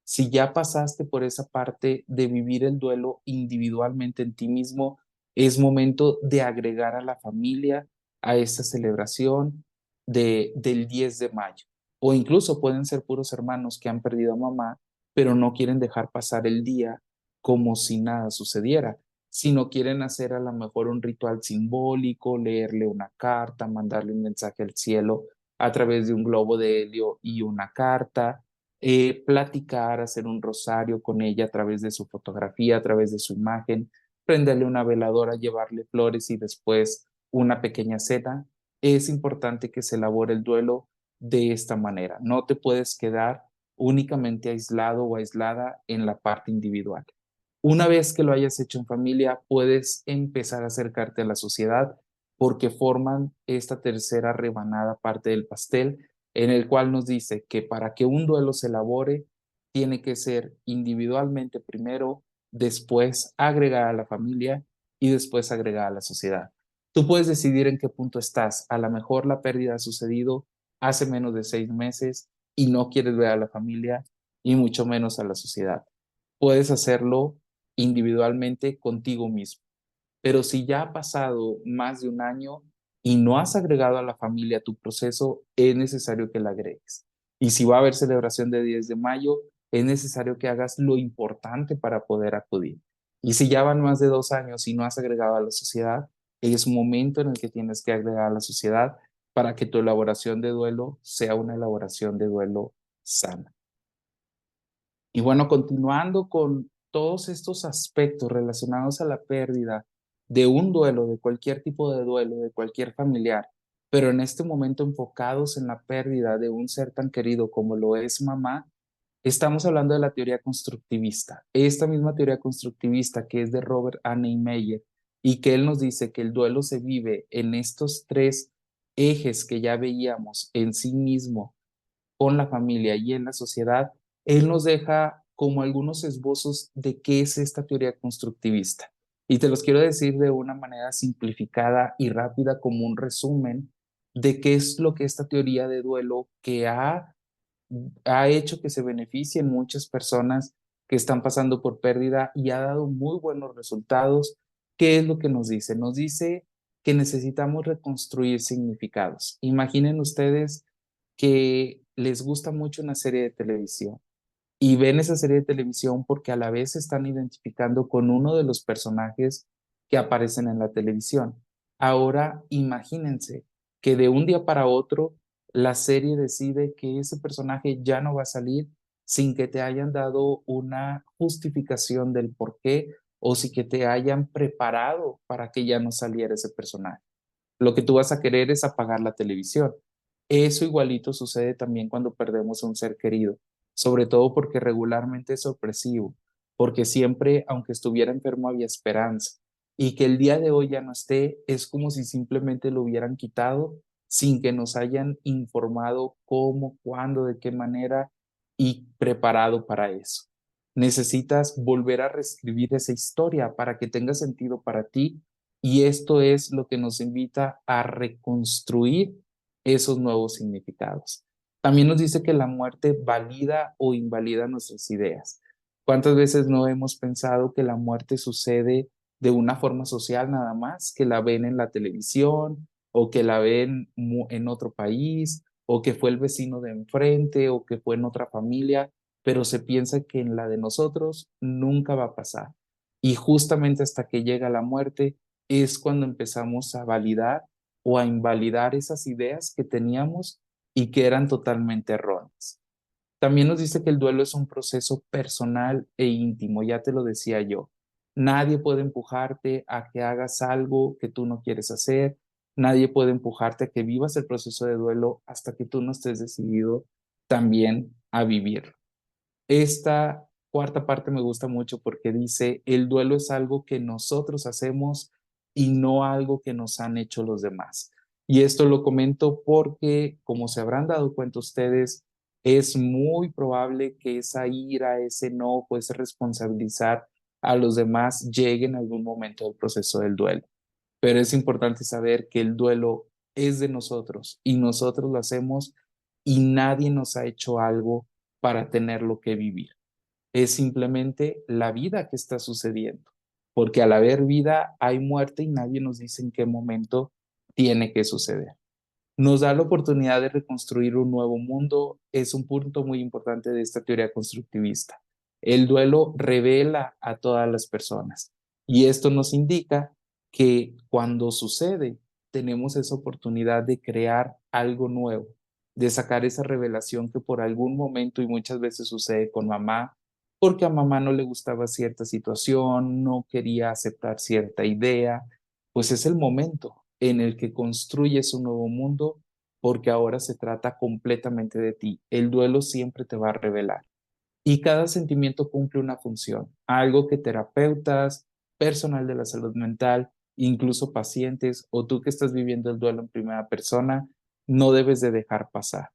si ya pasaste por esa parte de vivir el duelo individualmente en ti mismo, es momento de agregar a la familia a esta celebración del 10 de mayo. O incluso pueden ser puros hermanos que han perdido a mamá, pero no quieren dejar pasar el día como si nada sucediera, si no quieren hacer a lo mejor un ritual simbólico, leerle una carta, mandarle un mensaje al cielo a través de un globo de helio y una carta, platicar, hacer un rosario con ella a través de su fotografía, a través de su imagen, prenderle una veladora, llevarle flores y después una pequeña cena. Es importante que se elabore el duelo de esta manera. No te puedes quedar únicamente aislado o aislada en la parte individual. Una vez que lo hayas hecho en familia, puedes empezar a acercarte a la sociedad porque forman esta tercera rebanada parte del pastel en el cual nos dice que para que un duelo se elabore, tiene que ser individualmente primero, después agregar a la familia y después agregar a la sociedad. Tú puedes decidir en qué punto estás. A lo mejor la pérdida ha sucedido hace menos de 6 meses y no quieres ver a la familia y mucho menos a la sociedad. Puedes hacerlo individualmente contigo mismo. Pero si ya ha pasado más de un año y no has agregado a la familia a tu proceso, es necesario que la agregues. Y si va a haber celebración de 10 de mayo, es necesario que hagas lo importante para poder acudir. Y si ya van más de 2 años y no has agregado a la sociedad, es momento en el que tienes que agregar a la sociedad para que tu elaboración de duelo sea una elaboración de duelo sana. Y bueno, continuando con todos estos aspectos relacionados a la pérdida de un duelo, de cualquier tipo de duelo, de cualquier familiar, pero en este momento enfocados en la pérdida de un ser tan querido como lo es mamá, estamos hablando de la teoría constructivista. Esta misma teoría constructivista que es de Robert A. Neimeyer y que él nos dice que el duelo se vive en estos tres ejes que ya veíamos en sí mismo con la familia y en la sociedad, él nos deja como algunos esbozos de qué es esta teoría constructivista. Y te los quiero decir de una manera simplificada y rápida como un resumen de qué es lo que esta teoría de duelo que ha hecho que se beneficien muchas personas que están pasando por pérdida y ha dado muy buenos resultados. ¿Qué es lo que nos dice? Nos dice que necesitamos reconstruir significados. Imaginen ustedes que les gusta mucho una serie de televisión y ven esa serie de televisión porque a la vez se están identificando con uno de los personajes que aparecen en la televisión. Ahora imagínense que de un día para otro la serie decide que ese personaje ya no va a salir sin que te hayan dado una justificación del por qué o si que te hayan preparado para que ya no saliera ese personaje. Lo que tú vas a querer es apagar la televisión. Eso igualito sucede también cuando perdemos a un ser querido, sobre todo porque regularmente es sorpresivo, porque siempre, aunque estuviera enfermo, había esperanza. Y que el día de hoy ya no esté, es como si simplemente lo hubieran quitado sin que nos hayan informado cómo, cuándo, de qué manera y preparado para eso. Necesitas volver a reescribir esa historia para que tenga sentido para ti y esto es lo que nos invita a reconstruir esos nuevos significados. También nos dice que la muerte valida o invalida nuestras ideas. ¿Cuántas veces no hemos pensado que la muerte sucede de una forma social nada más, que la ven en la televisión o que la ven en otro país o que fue el vecino de enfrente o que fue en otra familia, pero se piensa que en la de nosotros nunca va a pasar? Y justamente hasta que llega la muerte es cuando empezamos a validar o a invalidar esas ideas que teníamos y que eran totalmente erróneas. También nos dice que el duelo es un proceso personal e íntimo, ya te lo decía yo. Nadie puede empujarte a que hagas algo que tú no quieres hacer, nadie puede empujarte a que vivas el proceso de duelo hasta que tú no estés decidido también a vivir. Esta cuarta parte me gusta mucho porque dice, el duelo es algo que nosotros hacemos y no algo que nos han hecho los demás. Y esto lo comento porque, como se habrán dado cuenta ustedes, es muy probable que esa ira, ese enojo, ese responsabilizar a los demás llegue en algún momento del proceso del duelo. Pero es importante saber que el duelo es de nosotros y nosotros lo hacemos y nadie nos ha hecho algo para tenerlo que vivir. Es simplemente la vida que está sucediendo, porque al haber vida hay muerte y nadie nos dice en qué momento tiene que suceder. Nos da la oportunidad de reconstruir un nuevo mundo, es un punto muy importante de esta teoría constructivista. El duelo revela a todas las personas y esto nos indica que cuando sucede tenemos esa oportunidad de crear algo nuevo, de sacar esa revelación que por algún momento y muchas veces sucede con mamá, porque a mamá no le gustaba cierta situación, no quería aceptar cierta idea, pues es el momento en el que construyes un nuevo mundo porque ahora se trata completamente de ti. El duelo siempre te va a revelar y cada sentimiento cumple una función, algo que terapeutas, personal de la salud mental, incluso pacientes o tú que estás viviendo el duelo en primera persona, no debes de dejar pasar.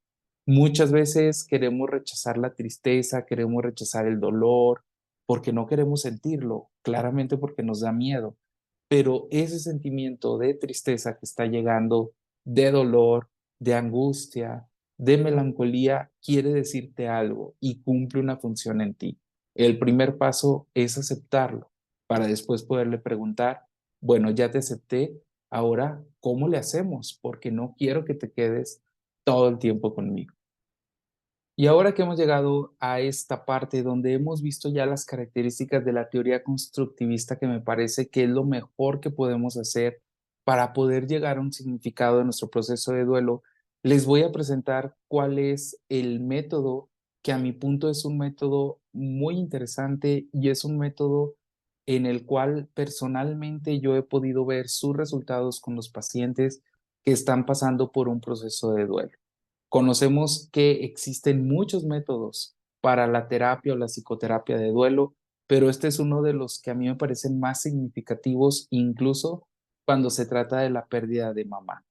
Muchas veces queremos rechazar la tristeza, queremos rechazar el dolor, porque no queremos sentirlo, claramente porque nos da miedo, pero ese sentimiento de tristeza que está llegando, de dolor, de angustia, de melancolía, quiere decirte algo y cumple una función en ti. El primer paso es aceptarlo para después poderle preguntar, bueno, ya te acepté, ahora, ¿cómo le hacemos? Porque no quiero que te quedes todo el tiempo conmigo. Y ahora que hemos llegado a esta parte donde hemos visto ya las características de la teoría constructivista, que me parece que es lo mejor que podemos hacer para poder llegar a un significado de nuestro proceso de duelo, les voy a presentar cuál es el método que a mi punto es un método muy interesante y es un método en el cual personalmente yo he podido ver sus resultados con los pacientes que están pasando por un proceso de duelo. Conocemos que existen muchos métodos para la terapia o la psicoterapia de duelo, pero este es uno de los que a mí me parecen más significativos, incluso cuando se trata de la pérdida de mamá.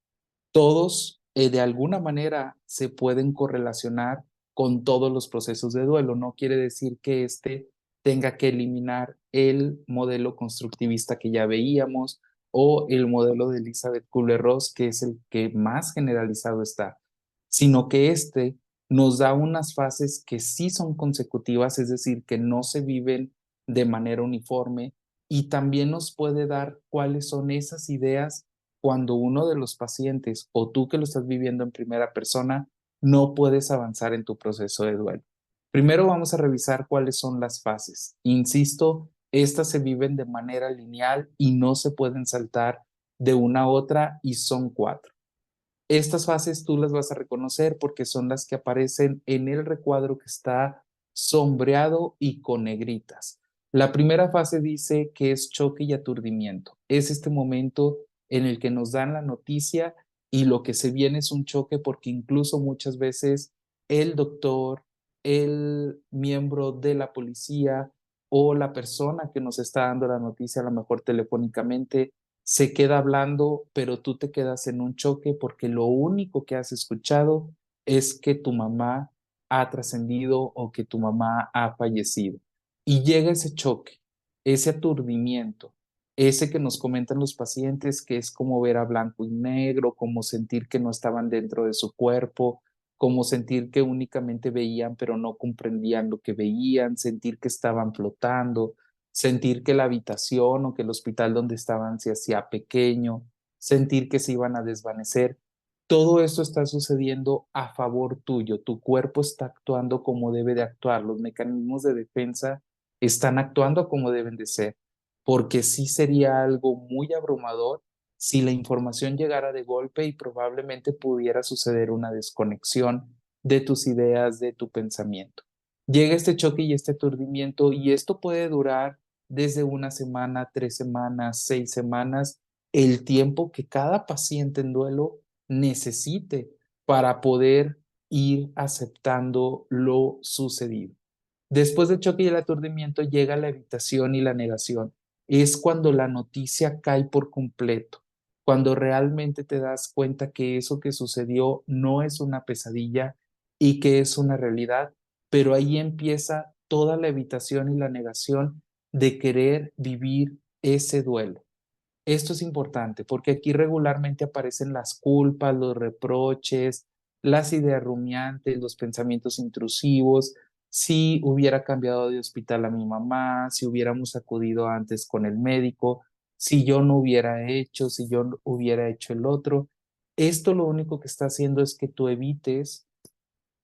Todos, de alguna manera, se pueden correlacionar con todos los procesos de duelo. No quiere decir que este tenga que eliminar el modelo constructivista que ya veíamos o el modelo de Elizabeth Kubler-Ross, que es el que más generalizado está, sino que este nos da unas fases que sí son consecutivas, es decir, que no se viven de manera uniforme y también nos puede dar cuáles son esas ideas cuando uno de los pacientes o tú que lo estás viviendo en primera persona no puedes avanzar en tu proceso de duelo. Primero vamos a revisar cuáles son las fases. Insisto, estas se viven de manera lineal y no se pueden saltar de una a otra y son cuatro. Estas fases tú las vas a reconocer porque son las que aparecen en el recuadro que está sombreado y con negritas. La primera fase dice que es choque y aturdimiento. Es este momento en el que nos dan la noticia y lo que se viene es un choque porque incluso muchas veces el doctor, el miembro de la policía o la persona que nos está dando la noticia, a lo mejor telefónicamente, se queda hablando, pero tú te quedas en un choque porque lo único que has escuchado es que tu mamá ha trascendido o que tu mamá ha fallecido. Y llega ese choque, ese aturdimiento, ese que nos comentan los pacientes, que es como ver a blanco y negro, como sentir que no estaban dentro de su cuerpo, como sentir que únicamente veían pero no comprendían lo que veían, sentir que estaban flotando, sentir que la habitación o que el hospital donde estaban se hacía pequeño, sentir que se iban a desvanecer. Todo esto está sucediendo a favor tuyo. Tu cuerpo está actuando como debe de actuar. Los mecanismos de defensa están actuando como deben de ser. porque sí sería algo muy abrumador si la información llegara de golpe y probablemente pudiera suceder una desconexión de tus ideas, de tu pensamiento. Llega este choque y este aturdimiento y esto puede durar desde una semana, 3 semanas, 6 semanas, el tiempo que cada paciente en duelo necesite para poder ir aceptando lo sucedido. Después del choque y el aturdimiento llega la evitación y la negación. Es cuando la noticia cae por completo, cuando realmente te das cuenta que eso que sucedió no es una pesadilla y que es una realidad, pero ahí empieza toda la evitación y la negación de querer vivir ese duelo. Esto es importante porque aquí regularmente aparecen las culpas, los reproches, las ideas rumiantes, los pensamientos intrusivos. Si hubiera cambiado de hospital a mi mamá, si hubiéramos acudido antes con el médico, si yo no hubiera hecho, si yo no hubiera hecho el otro. Esto lo único que está haciendo es que tú evites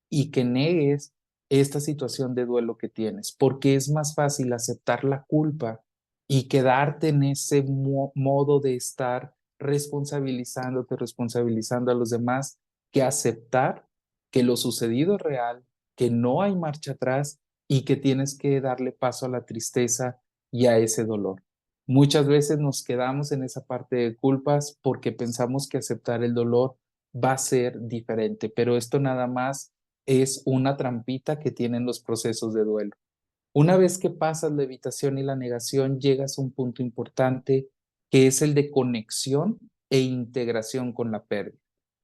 y que negues esta situación de duelo que tienes, porque es más fácil aceptar la culpa y quedarte en ese modo de estar responsabilizándote, responsabilizando a los demás, que aceptar que lo sucedido es real, que no hay marcha atrás y que tienes que darle paso a la tristeza y a ese dolor. Muchas veces nos quedamos en esa parte de culpas porque pensamos que aceptar el dolor va a ser diferente, pero esto nada más es una trampita que tienen los procesos de duelo. Una vez que pasas la evitación y la negación, llegas a un punto importante que es el de conexión e integración con la pérdida.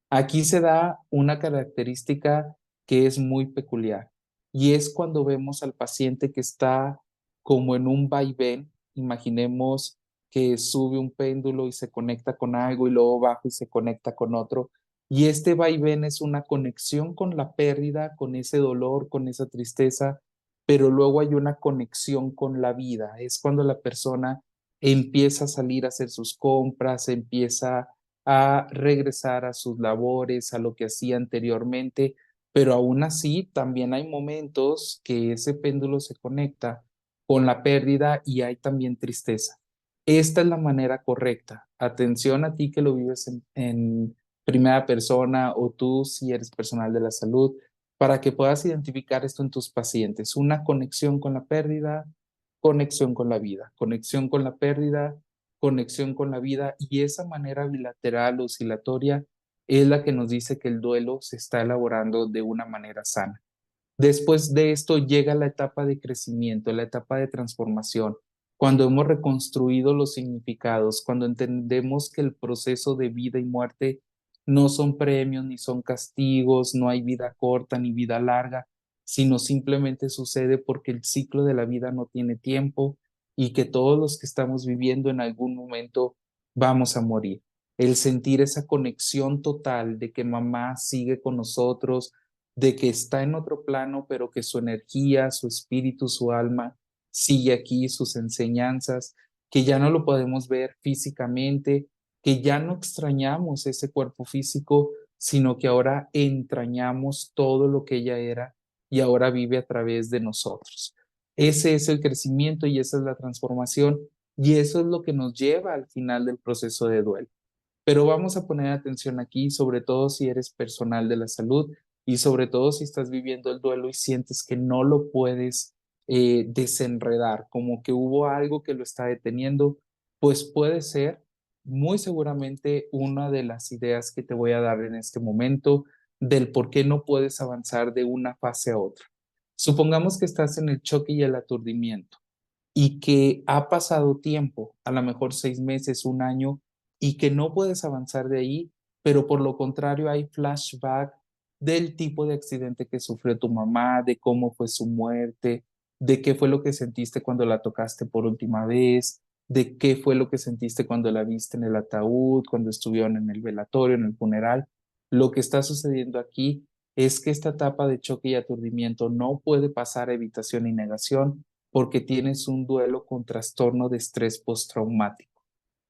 Aquí se da una característica que es muy peculiar y es cuando vemos al paciente que está como en un vaivén. Imaginemos que sube un péndulo y se conecta con algo y luego baja y se conecta con otro. Y este vaivén es una conexión con la pérdida, con ese dolor, con esa tristeza, pero luego hay una conexión con la vida. Es cuando la persona empieza a salir a hacer sus compras, empieza a regresar a sus labores, a lo que hacía anteriormente, pero aún así también hay momentos que ese péndulo se conecta con la pérdida y hay también tristeza. Esta es la manera correcta. Atención a ti que lo vives en primera persona o tú si eres personal de la salud, para que puedas identificar esto en tus pacientes. Una conexión con la pérdida, conexión con la vida, conexión con la pérdida, conexión con la vida, y esa manera bilateral oscilatoria es la que nos dice que el duelo se está elaborando de una manera sana. Después de esto llega la etapa de crecimiento, la etapa de transformación, cuando hemos reconstruido los significados, cuando entendemos que el proceso de vida y muerte no son premios ni son castigos, no hay vida corta ni vida larga, sino simplemente sucede porque el ciclo de la vida no tiene tiempo y que todos los que estamos viviendo en algún momento vamos a morir. El sentir esa conexión total de que mamá sigue con nosotros, de que está en otro plano, pero que su energía, su espíritu, su alma sigue aquí, sus enseñanzas, que ya no lo podemos ver físicamente, que ya no extrañamos ese cuerpo físico, sino que ahora entrañamos todo lo que ella era y ahora vive a través de nosotros. Ese es el crecimiento y esa es la transformación y eso es lo que nos lleva al final del proceso de duelo. Pero vamos a poner atención aquí, sobre todo si eres personal de la salud y sobre todo si estás viviendo el duelo y sientes que no lo puedes desenredar, como que hubo algo que lo está deteniendo, pues puede ser muy seguramente una de las ideas que te voy a dar en este momento del por qué no puedes avanzar de una fase a otra. Supongamos que estás en el choque y el aturdimiento y que ha pasado tiempo, a lo mejor 6 meses, un año, y que no puedes avanzar de ahí, pero por lo contrario hay flashback del tipo de accidente que sufrió tu mamá, de cómo fue su muerte, de qué fue lo que sentiste cuando la tocaste por última vez, de qué fue lo que sentiste cuando la viste en el ataúd, cuando estuvieron en el velatorio, en el funeral. Lo que está sucediendo aquí es que esta etapa de choque y aturdimiento no puede pasar a evitación y negación, porque tienes un duelo con trastorno de estrés postraumático.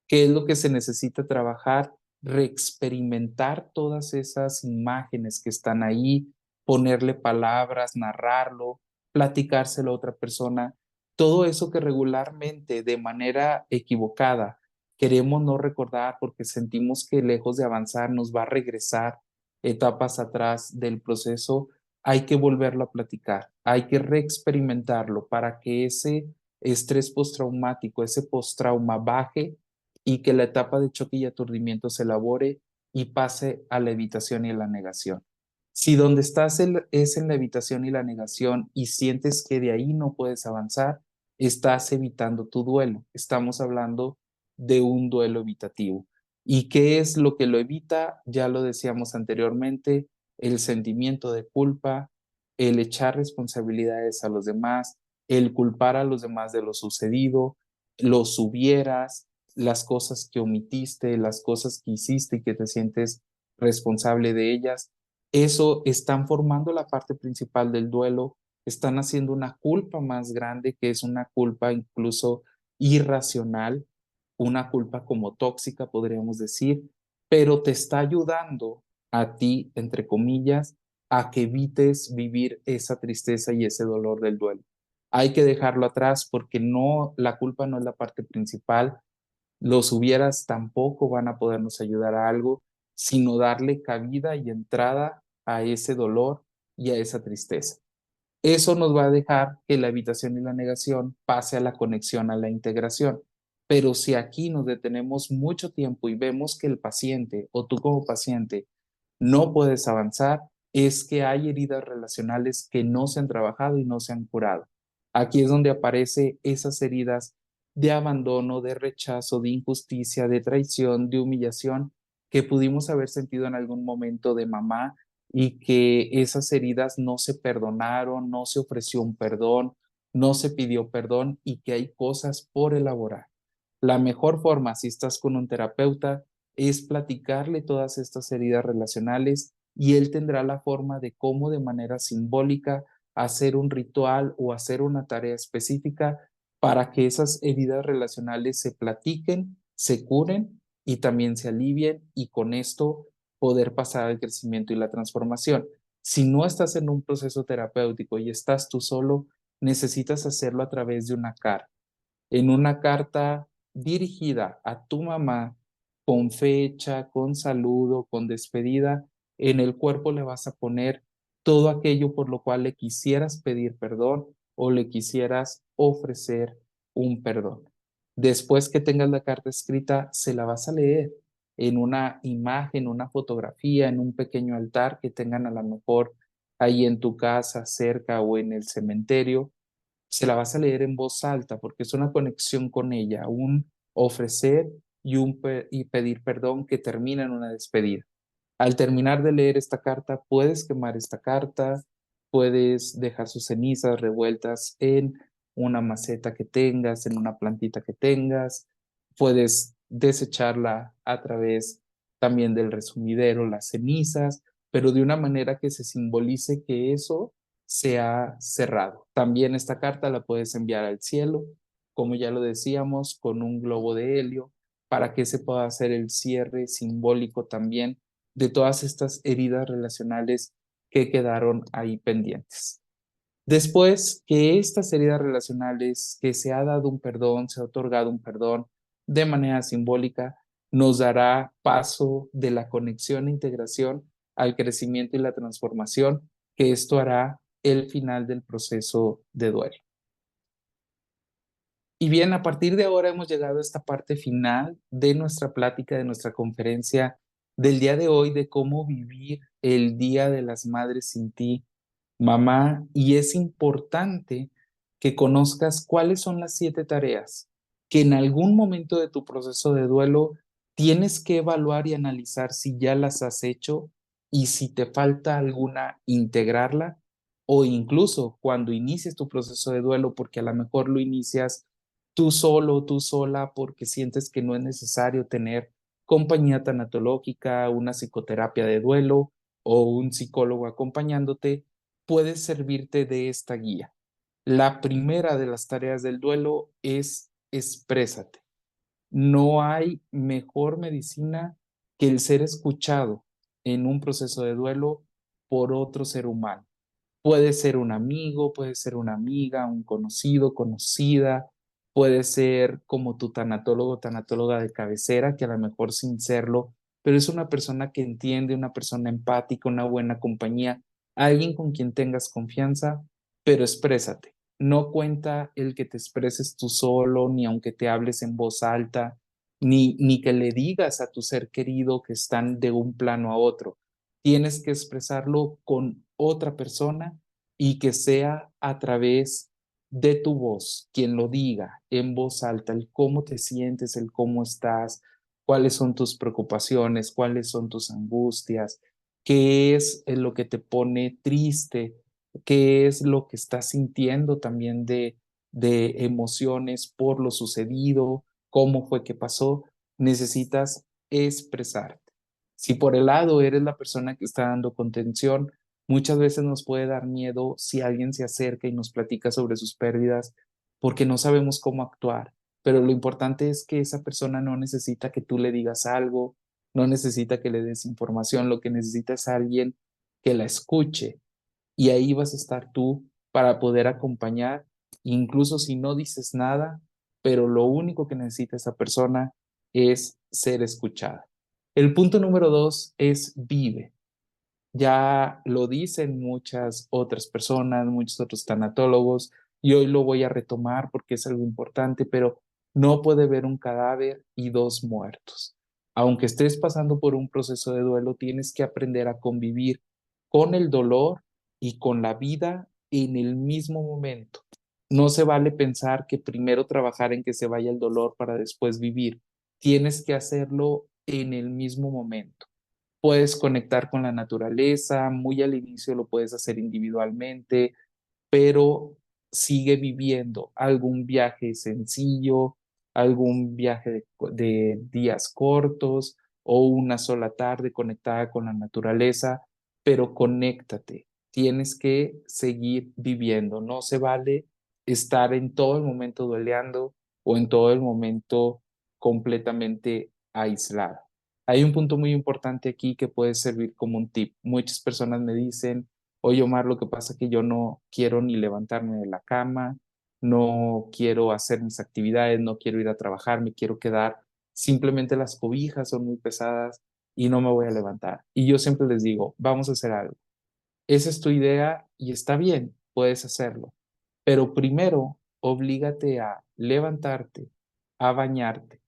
¿Qué es lo que se necesita trabajar? Reexperimentar todas esas imágenes que están ahí, ponerle palabras, narrarlo, platicárselo a otra persona todo eso que regularmente de manera equivocada queremos no recordar porque sentimos que lejos de avanzar nos va a regresar etapas atrás del proceso, hay que volverlo a platicar, hay que reexperimentarlo para que ese estrés postraumático, ese posttrauma baje y que la etapa de choque y aturdimiento se elabore y pase a la evitación y a la negación. Si donde estás es en la evitación y la negación y sientes que de ahí no puedes avanzar, estás evitando tu duelo. Estamos hablando de un duelo evitativo. ¿Y qué es lo que lo evita? Ya lo decíamos anteriormente, el sentimiento de culpa, el echar responsabilidades a los demás, el culpar a los demás de lo sucedido, los hubieras, las cosas que omitiste, las cosas que hiciste y que te sientes responsable de ellas. Eso están formando la parte principal del duelo, están haciendo una culpa más grande, que es una culpa incluso irracional, una culpa como tóxica, podríamos decir, pero te está ayudando a ti, entre comillas, a que evites vivir esa tristeza y ese dolor del duelo. Hay que dejarlo atrás porque no, la culpa no es la parte principal. Los hubieras tampoco van a podernos ayudar a algo, sino darle cabida y entrada a ese dolor y a esa tristeza. Eso nos va a dejar que la evitación y la negación pase a la conexión, a la integración. Pero si aquí nos detenemos mucho tiempo y vemos que el paciente o tú como paciente no puedes avanzar, es que hay heridas relacionales que no se han trabajado y no se han curado. Aquí es donde aparecen esas heridas de abandono, de rechazo, de injusticia, de traición, de humillación que pudimos haber sentido en algún momento de mamá y que esas heridas no se perdonaron, no se ofreció un perdón, no se pidió perdón y que hay cosas por elaborar. La mejor forma, si estás con un terapeuta, es platicarle todas estas heridas relacionales y él tendrá la forma de cómo de manera simbólica hacer un ritual o hacer una tarea específica para que esas heridas relacionales se platiquen, se curen y también se alivien y con esto poder pasar al crecimiento y la transformación. Si no estás en un proceso terapéutico y estás tú solo, necesitas hacerlo a través de una carta, en una carta dirigida a tu mamá con fecha, con saludo, con despedida. En el cuerpo le vas a poner todo aquello por lo cual le quisieras pedir perdón o le quisieras ofrecer un perdón. Después que tengas la carta escrita, se la vas a leer en una imagen, una fotografía, en un pequeño altar que tengan a lo mejor ahí en tu casa, cerca o en el cementerio. Se la vas a leer en voz alta porque es una conexión con ella, un ofrecer y pedir perdón que termina en una despedida. Al terminar de leer esta carta, puedes quemar esta carta, puedes dejar sus cenizas revueltas en una maceta que tengas, en una plantita que tengas, puedes desecharla a través también del resumidero, las cenizas, pero de una manera que se simbolice que eso se ha cerrado. También esta carta la puedes enviar al cielo, como ya lo decíamos, con un globo de helio, para que se pueda hacer el cierre simbólico también de todas estas heridas relacionales que quedaron ahí pendientes. Después que estas heridas relacionales, que se ha dado un perdón, se ha otorgado un perdón de manera simbólica, nos dará paso de la conexión e integración al crecimiento y la transformación, que esto hará el final del proceso de duelo. Y bien, a partir de ahora hemos llegado a esta parte final de nuestra plática, de nuestra conferencia del día de hoy, de cómo vivir el Día de las Madres sin ti, mamá. Y es importante que conozcas cuáles son las 7 tareas que en algún momento de tu proceso de duelo tienes que evaluar y analizar si ya las has hecho y si te falta alguna, integrarla o incluso cuando inicies tu proceso de duelo, porque a lo mejor lo inicias tú solo, tú sola, porque sientes que no es necesario tener compañía tanatológica, una psicoterapia de duelo o un psicólogo acompañándote, puedes servirte de esta guía. La primera de las tareas del duelo es exprésate. No hay mejor medicina que el ser escuchado en un proceso de duelo por otro ser humano. Puede ser un amigo, puede ser una amiga, un conocido, conocida, puede ser como tu tanatólogo, tanatóloga de cabecera, que a lo mejor sin serlo, pero es una persona que entiende, una persona empática, una buena compañía, alguien con quien tengas confianza, pero exprésate. No cuenta el que te expreses tú solo, ni aunque te hables en voz alta, ni que le digas a tu ser querido que están de un plano a otro. Tienes que expresarlo con otra persona y que sea a través de tu voz quien lo diga en voz alta, el cómo te sientes, el cómo estás, cuáles son tus preocupaciones, cuáles son tus angustias, qué es lo que te pone triste, qué es lo que estás sintiendo también de emociones por lo sucedido, cómo fue que pasó. Necesitas expresarte. Si por el lado eres la persona que está dando contención, muchas veces nos puede dar miedo si alguien se acerca y nos platica sobre sus pérdidas porque no sabemos cómo actuar. Pero lo importante es que esa persona no necesita que tú le digas algo, no necesita que le des información, lo que necesita es alguien que la escuche y ahí vas a estar tú para poder acompañar, incluso si no dices nada, pero lo único que necesita esa persona es ser escuchada. El punto número dos es vive. Ya lo dicen muchas otras personas, muchos otros tanatólogos, y hoy lo voy a retomar porque es algo importante, pero no puede haber un cadáver y dos muertos. Aunque estés pasando por un proceso de duelo, tienes que aprender a convivir con el dolor y con la vida en el mismo momento. No se vale pensar que primero trabajar en que se vaya el dolor para después vivir. Tienes que hacerlo en el mismo momento. Puedes conectar con la naturaleza, muy al inicio lo puedes hacer individualmente, pero sigue viviendo algún viaje sencillo, algún viaje de días cortos o una sola tarde conectada con la naturaleza, pero conéctate. Tienes que seguir viviendo. No se vale estar en todo el momento dueleando o en todo el momento completamente aislado. Hay un punto muy importante aquí que puede servir como un tip. Muchas personas me dicen, oye, Omar, lo que pasa es que yo no quiero ni levantarme de la cama, no quiero hacer mis actividades, no quiero ir a trabajar, me quiero quedar. Simplemente las cobijas son muy pesadas y no me voy a levantar. Y yo siempre les digo, vamos a hacer algo. Esa es tu idea y está bien, puedes hacerlo. Pero primero, oblígate a levantarte, a bañarte,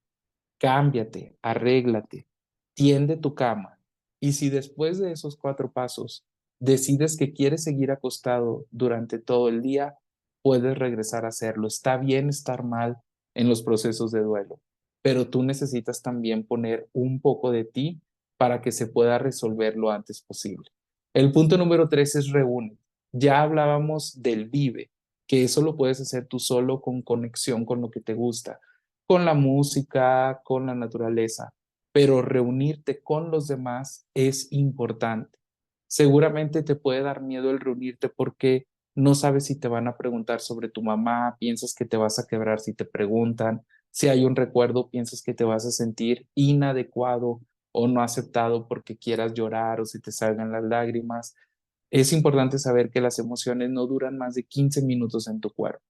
cámbiate, arréglate, tiende tu cama. Y si después de esos cuatro pasos decides que quieres seguir acostado durante todo el día, puedes regresar a hacerlo. Está bien estar mal en los procesos de duelo, pero tú necesitas también poner un poco de ti para que se pueda resolver lo antes posible. El punto número tres es reúne. Ya hablábamos del vive, que eso lo puedes hacer tú solo con conexión con lo que te gusta, con la música, con la naturaleza, pero reunirte con los demás es importante. Seguramente te puede dar miedo el reunirte porque no sabes si te van a preguntar sobre tu mamá, piensas que te vas a quebrar si te preguntan, si hay un recuerdo, piensas que te vas a sentir inadecuado o no aceptado porque quieras llorar o si te salgan las lágrimas. Es importante saber que las emociones no duran más de 15 minutos en tu cuerpo.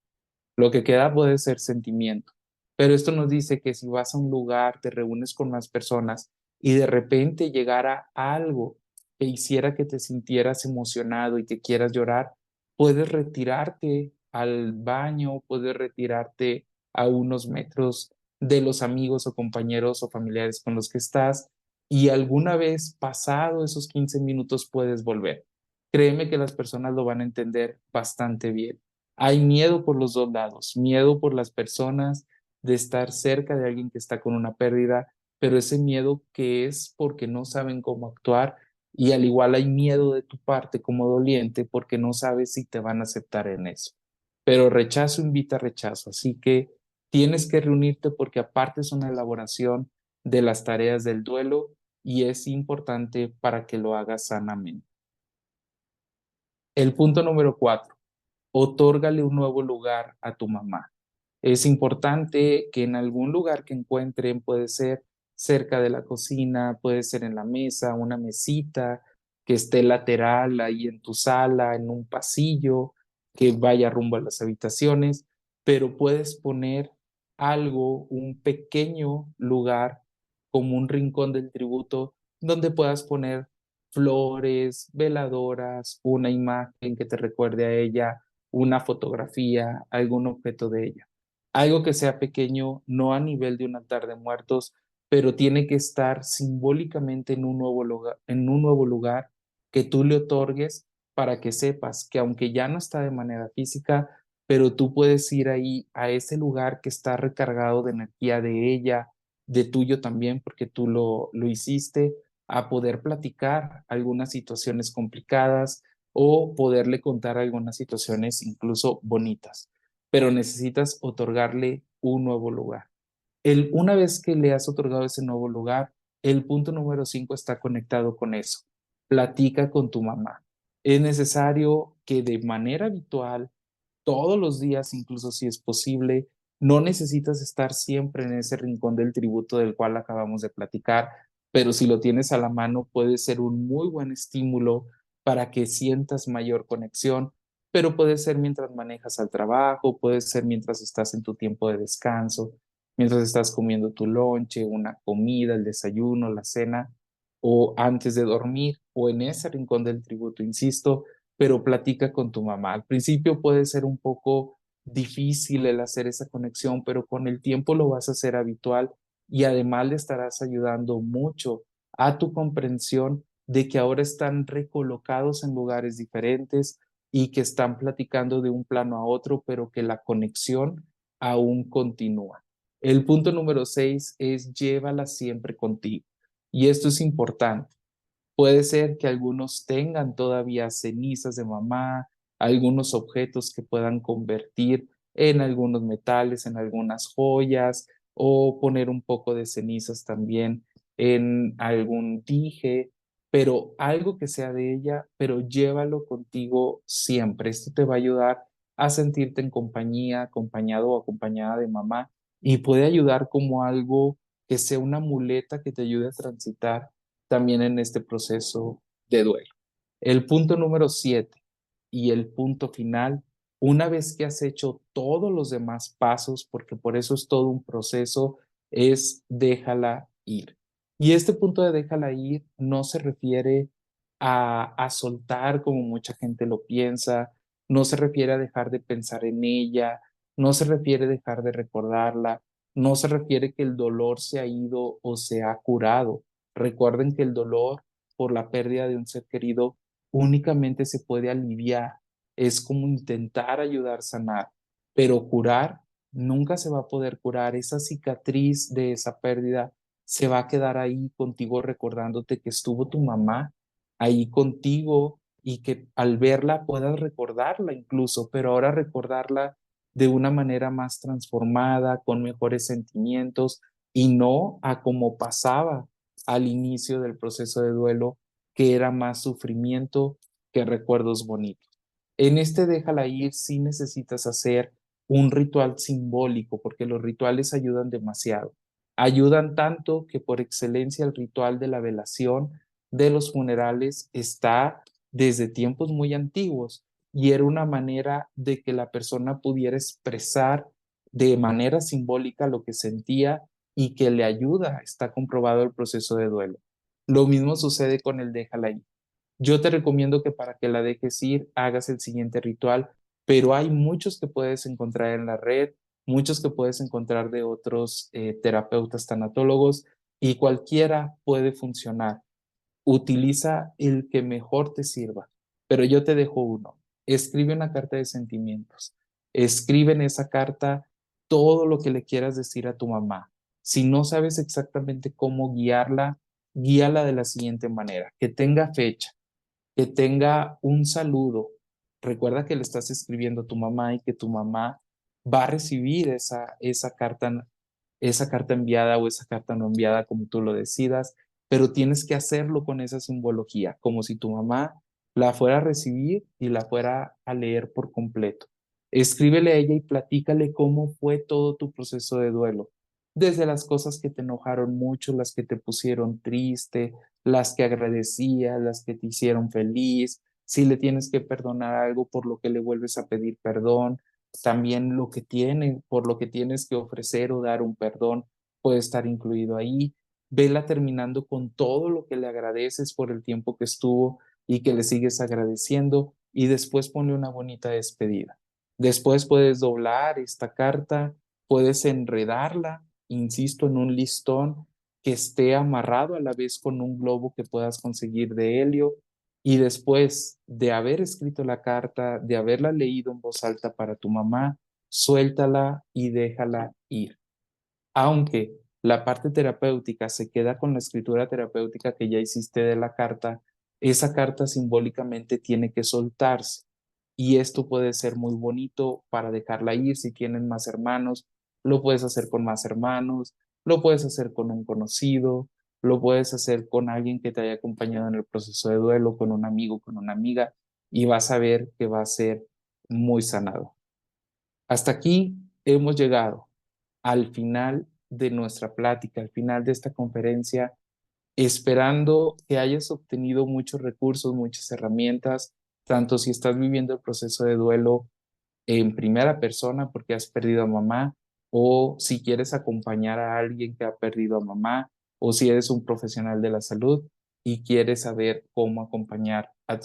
Lo que queda puede ser sentimiento, pero esto nos dice que si vas a un lugar, te reúnes con más personas y de repente llegara algo que hiciera que te sintieras emocionado y que quieras llorar, puedes retirarte al baño, puedes retirarte a unos metros de los amigos o compañeros o familiares con los que estás y alguna vez pasado esos 15 minutos puedes volver. Créeme que las personas lo van a entender bastante bien. Hay miedo por los dos lados, miedo por las personas de estar cerca de alguien que está con una pérdida, pero ese miedo que es porque no saben cómo actuar y al igual hay miedo de tu parte como doliente porque no sabes si te van a aceptar en eso. Pero rechazo invita a rechazo, así que tienes que reunirte porque aparte es una elaboración de las tareas del duelo y es importante para que lo hagas sanamente. El punto número cuatro, otórgale un nuevo lugar a tu mamá. Es importante que en algún lugar que encuentren, puede ser cerca de la cocina, puede ser en la mesa, una mesita, que esté lateral ahí en tu sala, en un pasillo, que vaya rumbo a las habitaciones, pero puedes poner algo, un pequeño lugar como un rincón del tributo donde puedas poner flores, veladoras, una imagen que te recuerde a ella, una fotografía, algún objeto de ella. Algo que sea pequeño, no a nivel de un altar de muertos, pero tiene que estar simbólicamente en un nuevo lugar que tú le otorgues para que sepas que aunque ya no está de manera física, pero tú puedes ir ahí a ese lugar que está recargado de energía de ella, de tuyo también, porque tú lo hiciste, a poder platicar algunas situaciones complicadas o poderle contar algunas situaciones incluso bonitas, pero necesitas otorgarle un nuevo lugar. Una vez que le has otorgado ese nuevo lugar, el punto número 5 está conectado con eso. Platica con tu mamá. Es necesario que de manera habitual, todos los días, incluso si es posible, no necesitas estar siempre en ese rincón del tributo del cual acabamos de platicar, pero si lo tienes a la mano puede ser un muy buen estímulo para que sientas mayor conexión, pero puede ser mientras manejas al trabajo, puede ser mientras estás en tu tiempo de descanso, mientras estás comiendo tu lonche, una comida, el desayuno, la cena, o antes de dormir, o en ese rincón del tributo, insisto, pero platica con tu mamá. Al principio puede ser un poco difícil el hacer esa conexión, pero con el tiempo lo vas a hacer habitual y además le estarás ayudando mucho a tu comprensión de que ahora están recolocados en lugares diferentes y que están platicando de un plano a otro, pero que la conexión aún continúa. El punto número 6 es llévala siempre contigo. Y esto es importante. Puede ser que algunos tengan todavía cenizas de mamá, algunos objetos que puedan convertir en algunos metales, en algunas joyas, o poner un poco de cenizas también en algún dije, pero algo que sea de ella, pero llévalo contigo siempre. Esto te va a ayudar a sentirte en compañía, acompañado o acompañada de mamá, y puede ayudar como algo que sea una muleta que te ayude a transitar también en este proceso de duelo. El punto número 7 y el punto final, una vez que has hecho todos los demás pasos, porque por eso es todo un proceso, es déjala ir. Y este punto de déjala ir no se refiere a soltar como mucha gente lo piensa, no se refiere a dejar de pensar en ella, no se refiere a dejar de recordarla, no se refiere que el dolor se ha ido o se ha curado. Recuerden que el dolor por la pérdida de un ser querido únicamente se puede aliviar. Es como intentar ayudar a sanar, pero curar nunca se va a poder curar. Esa cicatriz de esa pérdida se va a quedar ahí contigo recordándote que estuvo tu mamá ahí contigo y que al verla puedas recordarla incluso, pero ahora recordarla de una manera más transformada, con mejores sentimientos y no a como pasaba al inicio del proceso de duelo, que era más sufrimiento que recuerdos bonitos. En este déjala ir, sí necesitas hacer un ritual simbólico, porque los rituales ayudan demasiado. Ayudan tanto que por excelencia el ritual de la velación de los funerales está desde tiempos muy antiguos y era una manera de que la persona pudiera expresar de manera simbólica lo que sentía y que le ayuda. Está comprobado el proceso de duelo. Lo mismo sucede con el déjala ir. Yo te recomiendo que para que la dejes ir, hagas el siguiente ritual, pero hay muchos que puedes encontrar en la red, muchos que puedes encontrar de otros terapeutas tanatólogos y cualquiera puede funcionar. Utiliza el que mejor te sirva, pero yo te dejo uno. Escribe una carta de sentimientos. Escribe en esa carta todo lo que le quieras decir a tu mamá. Si no sabes exactamente cómo guiarla, guíala de la siguiente manera, que tenga fecha, que tenga un saludo. Recuerda que le estás escribiendo a tu mamá y que tu mamá va a recibir esa carta enviada o esa carta no enviada, como tú lo decidas, pero tienes que hacerlo con esa simbología, como si tu mamá la fuera a recibir y la fuera a leer por completo. Escríbele a ella y platícale cómo fue todo tu proceso de duelo. desde las cosas que te enojaron mucho, las que te pusieron triste, las que agradecías, las que te hicieron feliz, si le tienes que perdonar algo por lo que le vuelves a pedir perdón, también lo que tiene, por lo que tienes que ofrecer o dar un perdón puede estar incluido ahí. Vela terminando con todo lo que le agradeces por el tiempo que estuvo y que le sigues agradeciendo y después ponle una bonita despedida. Después puedes doblar esta carta, puedes enredarla, insisto, en un listón que esté amarrado a la vez con un globo que puedas conseguir de helio y después de haber escrito la carta, de haberla leído en voz alta para tu mamá, suéltala y déjala ir. Aunque la parte terapéutica se queda con la escritura terapéutica que ya hiciste de la carta, esa carta simbólicamente tiene que soltarse. Y esto puede ser muy bonito para dejarla ir si tienen más hermanos, lo puedes hacer con más hermanos, lo puedes hacer con un conocido, lo puedes hacer con alguien que te haya acompañado en el proceso de duelo, con un amigo, con una amiga, y vas a ver que va a ser muy sanado. Hasta aquí hemos llegado al final de nuestra plática, al final de esta conferencia, esperando que hayas obtenido muchos recursos, muchas herramientas, tanto si estás viviendo el proceso de duelo en primera persona porque has perdido a mamá, o si quieres acompañar a alguien que ha perdido a mamá, o si eres un profesional de la salud y quieres saber cómo acompañar a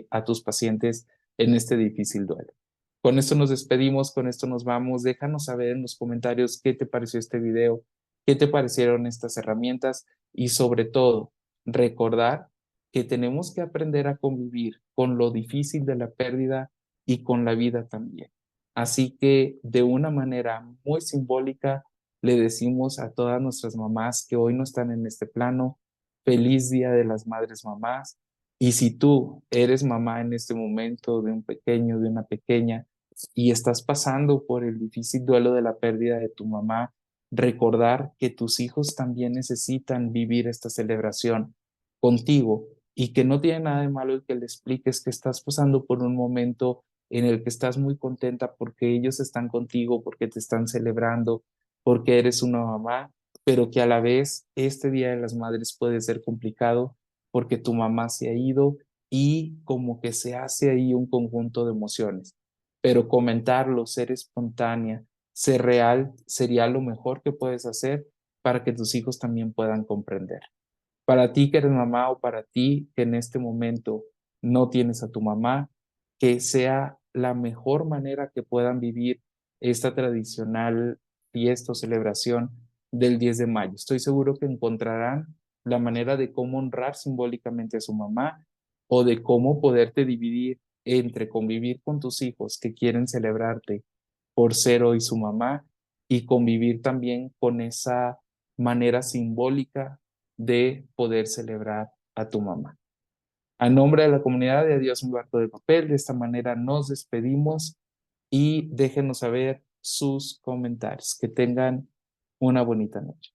a tus pacientes en este difícil duelo. Con esto nos despedimos, con esto nos vamos. Déjanos saber en los comentarios qué te pareció este video, qué te parecieron estas herramientas y sobre todo recordar que tenemos que aprender a convivir con lo difícil de la pérdida y con la vida también. Así que de una manera muy simbólica le decimos a todas nuestras mamás que hoy no están en este plano, feliz Día de las Madres Mamás. Y si tú eres mamá en este momento de un pequeño, de una pequeña, y estás pasando por el difícil duelo de la pérdida de tu mamá, recordar que tus hijos también necesitan vivir esta celebración contigo y que no tiene nada de malo el que le expliques que estás pasando por un momento en el que estás muy contenta porque ellos están contigo, porque te están celebrando, porque eres una mamá, pero que a la vez este Día de las Madres puede ser complicado porque tu mamá se ha ido y como que se hace ahí un conjunto de emociones. Pero comentarlo, ser espontánea, ser real, sería lo mejor que puedes hacer para que tus hijos también puedan comprender. Para ti que eres mamá o para ti que en este momento no tienes a tu mamá, que sea la mejor manera que puedan vivir esta tradicional fiesta o celebración del 10 de mayo. Estoy seguro que encontrarán la manera de cómo honrar simbólicamente a su mamá o de cómo poderte dividir entre convivir con tus hijos que quieren celebrarte por ser hoy su mamá y convivir también con esa manera simbólica de poder celebrar a tu mamá. A nombre de la comunidad de Adiós mi barco de papel, de esta manera nos despedimos y déjenos saber sus comentarios. Que tengan una bonita noche.